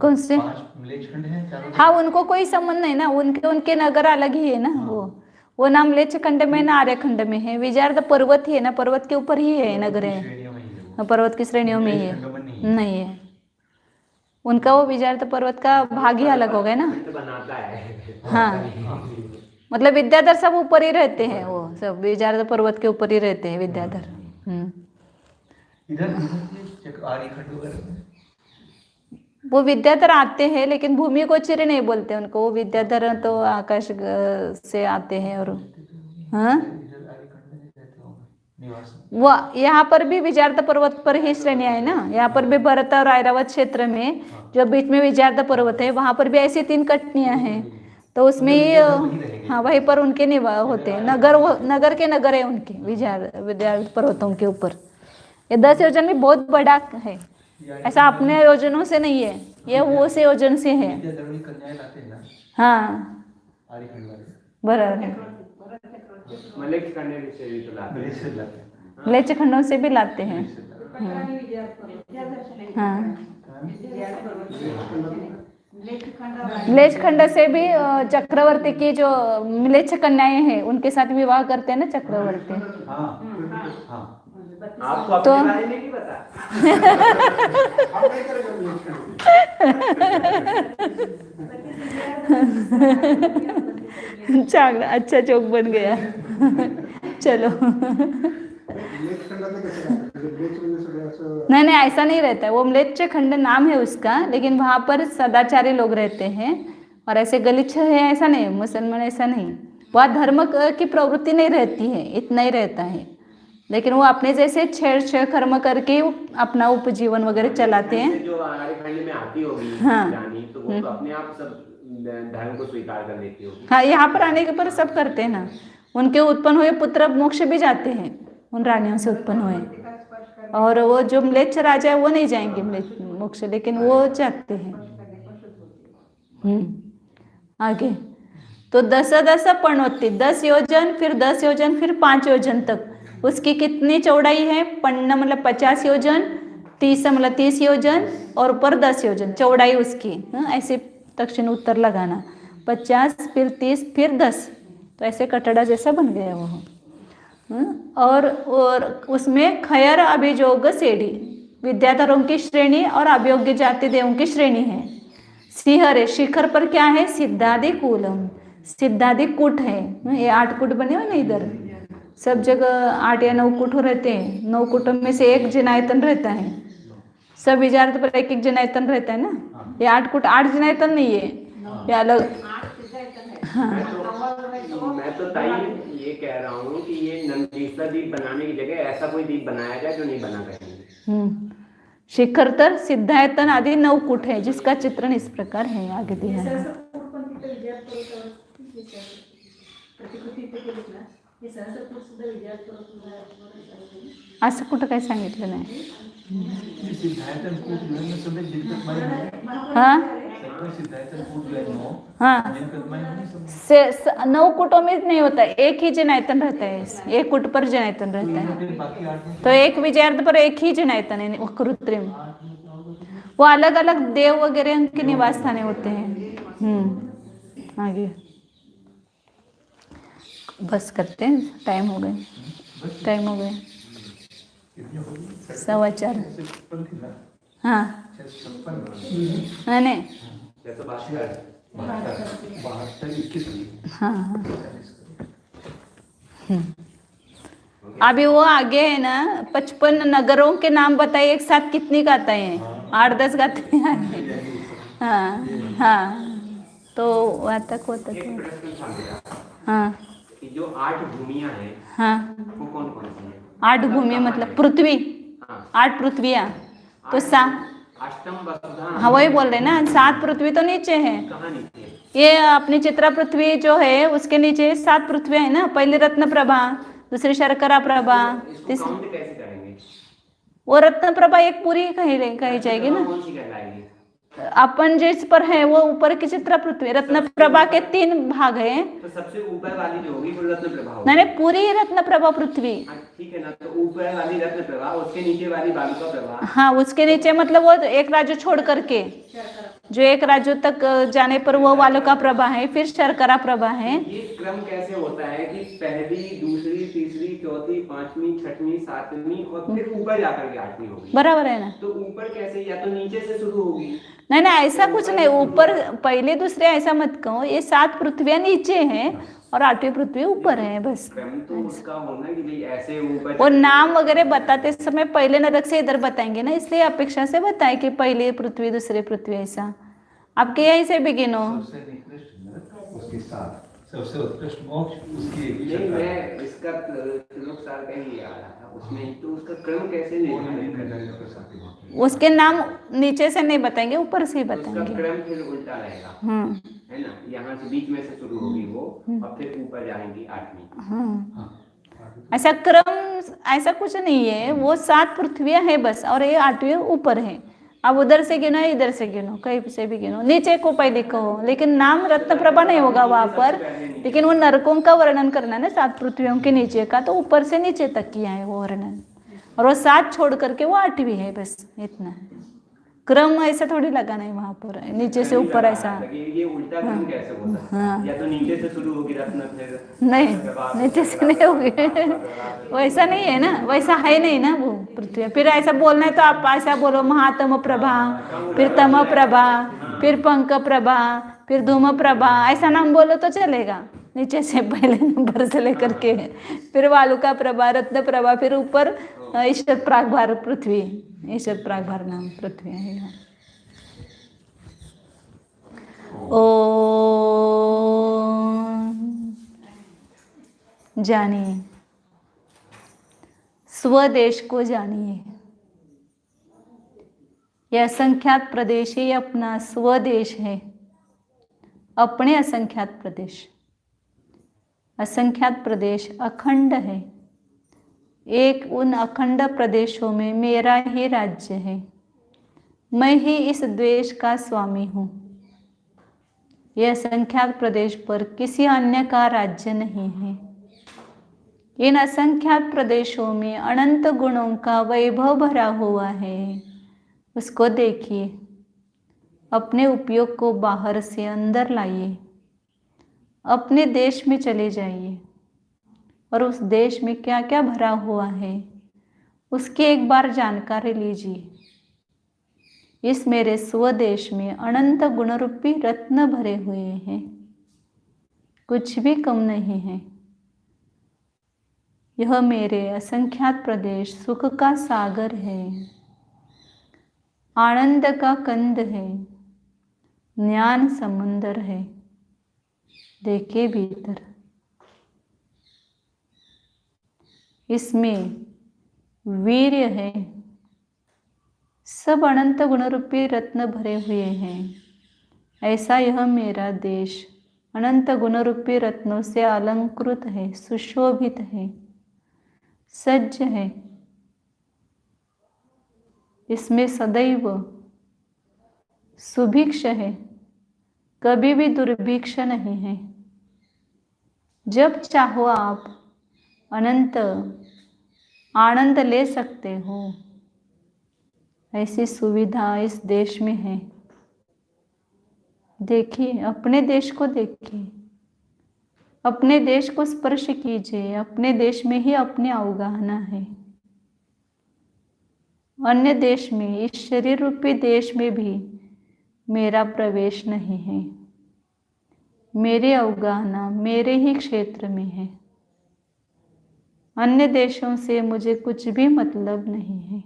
[SPEAKER 1] कौन से
[SPEAKER 5] 5 मिलेच्छ खंड है चारों।
[SPEAKER 1] हाँ, उनको कोई संबंध नहीं ना, उनके नगर अलग ही है ना। वो नाम म्लेच्छ खंड में ना आर्य खंड में है। विजयार्थ पर्वत ही है ना, पर्वत के ऊपर ही है नगर है, पर्वत की श्रेणियों में ही है, नहीं है। उनका वो विजयार्थ पर्वत का भाग ही अलग हो गया ना।
[SPEAKER 2] बनाता है
[SPEAKER 1] हाँ, मतलब विद्याधर सब ऊपर ही रहते हैं, वो सब विजयार्थ पर्वत के ऊपर ही रहते हैं विद्याधर।
[SPEAKER 5] इधर आर्य खंड वगैरह
[SPEAKER 1] वो विद्याधर आते हैं, लेकिन भूमि को चिर नहीं बोलते उनको। वो विद्याधर तो आकाश से आते हैं। और हाँ, वो यहाँ पर भी विजयार्थ पर्वत पर ही श्रेणियाँ है ना। यहाँ पर भी भरत और ऐरावत क्षेत्र में जो बीच में विजयार्थ पर्वत है, वहाँ पर भी ऐसी 3 कटनियाँ हैं। तो उसमें ही हाँ, वहीं पर उनके निवास होते हैं। नगर के नगर है उनके विजयार्थ पर्वतों के ऊपर। ये 10 योजन भी बहुत बड़ा है, ऐसा अपने योजनों से नहीं है, ये वो से योजन से है। हाँ बराबर है,
[SPEAKER 2] मलेच्छ करने से भी तो लाते हैं।
[SPEAKER 1] म्लेच्छ खंडों से भी लाते हैं। हाँ, म्लेच्छ खंड से भी चक्रवर्ती की जो म्लेच्छ कन्याएं हैं, उनके साथ विवाह करते हैं ना चक्रवर्ती।
[SPEAKER 2] आपको अपने बारे में नहीं पता।
[SPEAKER 1] चांगला अच्छा जोक बन गया। चलो नहीं, ऐसा नहीं रहता है। वो म्लेच्छ खंड नाम है उसका, लेकिन वहाँ पर सदाचारी लोग रहते हैं। और ऐसे गलिच्छ है ऐसा नहीं, मुसलमान ऐसा नहीं। वहाँ धर्म की प्रवृत्ति नहीं रहती है, इतना ही रहता है। लेकिन वो अपने जैसे छेड़ कर्म करके अपना उपजीवन वगैरह चलाते हैं।
[SPEAKER 2] जो आर्य खंड में आती होगी
[SPEAKER 1] हाँ।
[SPEAKER 2] रानी, तो वो तो अपने आप सब धर्म को स्वीकार कर लेती होगी।
[SPEAKER 1] हाँ, यहाँ पर आने के पर सब करते हैं ना। उनके उत्पन्न हुए पुत्र मोक्ष भी जाते हैं, उन रानियों से उत्पन्न हुए। और वो जो म्लेच्छ राजा है वो नहीं जाएंगे मोक्ष, लेकिन वो जाते हैं। आगे तो 10-10 पणोती, 10 योजन, फिर 10 योजन, फिर 5 योजन तक। उसकी कितनी चौड़ाई है? पन्ना मतलब 50 योजन, 30 मतलब 30 योजन, और ऊपर 10 योजन चौड़ाई उसकी। ऐसे दक्षिण उत्तर लगाना, 50 फिर 30 फिर 10, तो ऐसे कटड़ा जैसा बन गया वो। और उसमें खयर अभिजोग सेढ़ी विद्याधरों की श्रेणी और अभियोग्य जाति देवों की श्रेणी है। श्रीहरे शिखर पर क्या है? सिद्धादि कूलम, सिद्धादि कूट है। ये 8 कूट बने हुए ना इधर, सब जगह 8 या 9 कूट रहते हैं। 9 कूटों में से एक जनायतन रहता है, सब विचारत पर एक जनायतन रहता है ना। ये 8 कूट 8 जनायतन नहीं है, ये अलग।
[SPEAKER 2] मैं तो ताई ये कह रहा हूँ कि ये नंदीसा दीप बनाने की जगह ऐसा कोई दीप बनाया जाए जो नहीं बना कहीं।
[SPEAKER 1] शिखरतर सिद्धायतन आदि 9 कूट है, जिसका चित्रण इस प्रकार है, आगे दिया है। असं कुठं काय सांगितलं नाही। हाँ हाँ, 9 कूटों में नहीं होता, एक ही जनायतन रहता है, एक कूट पर जनायतन रहता है। तो एक विजयार्थ पर एक ही जनायतन है, वो कृत्रिम, वो अलग अलग देव वगैरह उनके निवास स्थाने होते हैं। आगे बस करते हैं, टाइम हो गए, टाइम हो गए 4:15। हाँ नहीं हाँ हाँ। अभी वो आगे है ना, 55 नगरों के नाम बताइए एक साथ, कितनी गाते हैं? 8-10 गाते हैं। हाँ हाँ, तो वहाँ तक होता था। हाँ,
[SPEAKER 2] जो 8 भूमियां हैं,
[SPEAKER 1] हाँ,
[SPEAKER 2] वो कौन कौन सी हैं?
[SPEAKER 1] 8 भूमि मतलब पृथ्वी, 8 पृथ्वियाँ तो
[SPEAKER 2] अष्टम वसुधा।
[SPEAKER 1] हाँ वही बोल रहे ना, 7 पृथ्वी तो नीचे है।
[SPEAKER 2] कहाँ नीचे?
[SPEAKER 1] ये अपनी चित्रा पृथ्वी जो है उसके नीचे 7 पृथ्वी है ना। पहली रत्न प्रभा, दूसरी शर्करा प्रभा,
[SPEAKER 2] इसको काउंट कैसे करेंगे?
[SPEAKER 1] वो रत्न प्रभा एक पूरी कही जाएगी ना।
[SPEAKER 2] कौन सी कहलाएगी?
[SPEAKER 1] अपन जिस पर है वो ऊपर की चित्रा पृथ्वी। रत्न प्रभा के 3 भाग हैं,
[SPEAKER 2] तो सबसे ऊपर वाली जो होगी वो रत्न प्रभा होगी।
[SPEAKER 1] नहीं पूरी रत्न प्रभा पृथ्वी।
[SPEAKER 2] ठीक है ना, तो ऊपर वाली रत्न प्रभा, उसके नीचे वाली बालुका प्रभा।
[SPEAKER 1] हाँ, उसके नीचे मतलब वो एक राज्य छोड़ करके जो एक राज्य तक जाने पर वो वालुका प्रभा है, फिर शर्करा प्रभा है।
[SPEAKER 2] ये क्रम कैसे होता है कि पहली, दूसरी, तीसरी, चौथी, 5वीं, 6वीं, 7वीं और फिर ऊपर जाकर के 8वीं होगी?
[SPEAKER 1] बराबर है ना।
[SPEAKER 2] तो ऊपर कैसे? या तो नीचे से शुरू होगी?
[SPEAKER 1] नहीं नहीं, ऐसा कुछ नहीं, ऊपर पहले दूसरे ऐसा मत कहो। ये 7 पृथ्वियां नीचे हैं और 8वीं पृथ्वी ऊपर है, बस।
[SPEAKER 2] क्रम तो उसका होना कि भाई ऐसे ऊपर।
[SPEAKER 1] और नाम वगैरह बताते समय पहले नरक से इधर बताएंगे ना, इसलिए अपेक्षा से बताए कि पहली पृथ्वी, दूसरी पृथ्वी, ऐसा आपके यहीं से बिगिन हो।
[SPEAKER 5] उसके साथ सबसे उत्कृष्ट मोक्ष उसकी।
[SPEAKER 2] नहीं, मैं इसका त्रिलोक सार का ही आ रहा था, उसमें तो उसका क्रम कैसे निर्धारित करना है?
[SPEAKER 1] उसके नाम नीचे से नहीं बताएंगे, ऊपर से ही बताएंगे।
[SPEAKER 2] उसका क्रम फिर उल्टा रहेगा, है ना? यहाँ से बीच में से शुरू होगी वो और फिर ऊपर जाएंगी 8वीं।
[SPEAKER 1] ऐसा क्रम ऐसा कुछ नहीं है, वो 7 पृथ्वियां है बस, और ये 8वीं ऊपर है। अब उधर से गिनो, इधर से गिनो, कहीं से भी गिनो, नीचे को पहले कहो, लेकिन नाम रत्न प्रभा नहीं होगा वहां पर। लेकिन वो नरकों का वर्णन करना है ना, 7 पृथ्वियों के नीचे का, तो ऊपर से नीचे तक किया है वो वर्णन। और वो 7 छोड़ करके वो 8वीं है, बस इतना है। क्रम ऐसा थोड़ी लगा नहीं वहां पर, नीचे से ऊपर ऐसा।
[SPEAKER 2] ये उल्टा क्रम कैसे हो सकता है? या तो नीचे से शुरू होगी रत्न, फिर
[SPEAKER 1] नहीं, नीचे से नहीं होगी, वैसा नहीं है ना, वैसा है नहीं ना वो पृथ्वी। फिर ऐसा बोलना है तो आप ऐसा बोलो, महातम प्रभा, फिर तम प्रभा, फिर पंक प्रभा, फिर धूम प्रभा, ऐसा नाम बोलो तो चलेगा। नीचे से पहले नंबर से लेकर के फिर वालुका प्रभा, रत्न प्रभा, फिर ऊपर ईश्वर प्रागभार पृथ्वी, ईश्वर प्रागभार नाम पृथ्वी है। ओ जानिए, स्वदेश को जानिए। यह असंख्यात प्रदेश ही अपना स्वदेश है, अपने असंख्यात प्रदेश। असंख्यात प्रदेश अखंड है, एक उन अखंड प्रदेशों में मेरा ही राज्य है। मैं ही इस देश का स्वामी हूँ। यह असंख्यात प्रदेश पर किसी अन्य का राज्य नहीं है। इन असंख्यात प्रदेशों में अनंत गुणों का वैभव भरा हुआ है। उसको देखिए, अपने उपयोग को बाहर से अंदर लाइए। अपने देश में चले जाइए और उस देश में क्या क्या भरा हुआ है उसकी एक बार जानकारी लीजिए। इस मेरे स्वदेश में अनंत गुणरूपी रत्न भरे हुए हैं, कुछ भी कम नहीं है। यह मेरे असंख्यात प्रदेश सुख का सागर है, आनंद का कंद है, ज्ञान समुंदर है। देखिए भीतर, इसमें वीर्य है, सब अनंत गुणरूपी रत्न भरे हुए हैं। ऐसा यह मेरा देश अनंत गुणरूपी रत्नों से अलंकृत है, सुशोभित है, सज्ज है। इसमें सदैव सुभिक्ष है, कभी भी दुर्भिक्ष नहीं है। जब चाहो आप अनंत आनंद ले सकते हो, ऐसी सुविधा इस देश में है। देखिए, अपने देश को देखिए, अपने देश को स्पर्श कीजिए। अपने देश में ही अपने अवगाहना है। अन्य देश में, इस शरीर रूपी देश में भी मेरा प्रवेश नहीं है। मेरे अवगाहना मेरे ही क्षेत्र में है। अन्य देशों से मुझे कुछ भी मतलब नहीं है।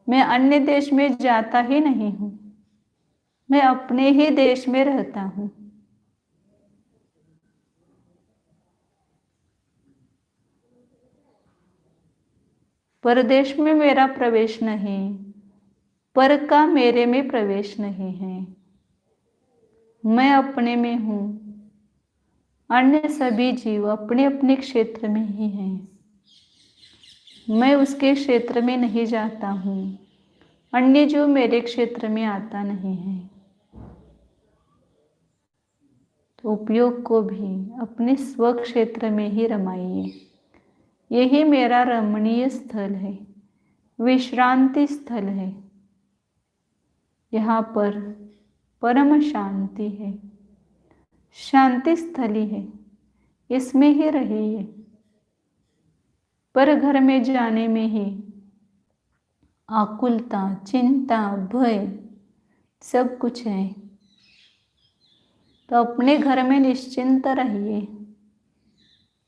[SPEAKER 1] मैं अन्य देश में जाता ही नहीं हूँ, मैं अपने ही देश में रहता हूँ। परदेश में मेरा प्रवेश नहीं, पर का मेरे में प्रवेश नहीं है। मैं अपने में हूँ, अन्य सभी जीव अपने अपने क्षेत्र में ही हैं। मैं उसके क्षेत्र में नहीं जाता हूँ, अन्य जीव मेरे क्षेत्र में आता नहीं है। तो उपयोग को भी अपने स्व क्षेत्र में ही रमाइए। यही मेरा रमणीय स्थल है, विश्रांति स्थल है। यहाँ पर परम शांति है, शांति स्थली है, इसमें ही रहिए। पर घर में जाने में ही आकुलता, चिंता, भय सब कुछ है। तो अपने घर में निश्चिंत रहिए।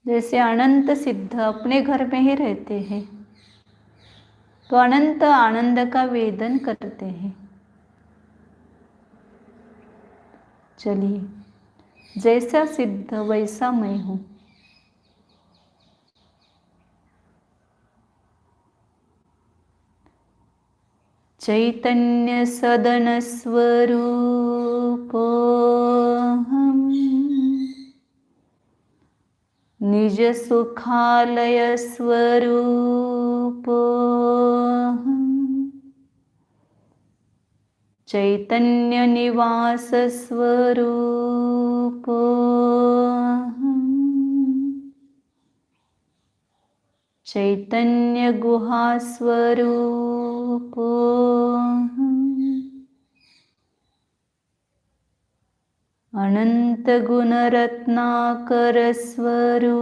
[SPEAKER 1] जैसे अनंत सिद्ध अपने घर में ही रहते हैं, तो अनंत आनंद का वेदन करते हैं। चलिए, जैसा सिद्ध वैसा मैं हूँ। चैतन्य सदन स्वरूपोऽहम्, निज सुखालय स्वरूपोऽहम्, चैतन्य निवास स्वरूपोऽहम्, चैतन्य गुहा स्वरूपोऽहम्, अनंत गुणरत्नाकर स्वरूपोऽहम्,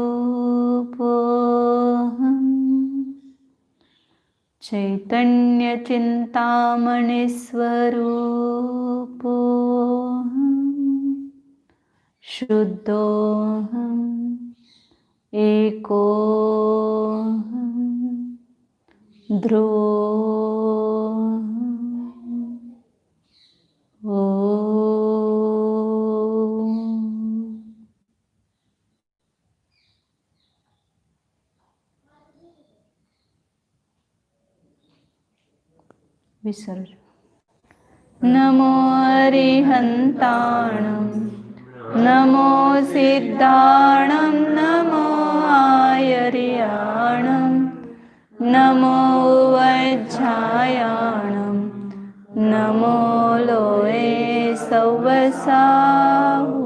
[SPEAKER 1] चैतन्य चिंतामणि स्वरूपोऽहम्, शुद्धोऽहम्, एकोऽहम्, ध्रुवोऽहम्। विसर्ज। नमो अरिहन्ताणं, नमो सिद्धाणं, नमो आयर्याणं, नमो वज्रायाणं, नमो लोये सवसाहु।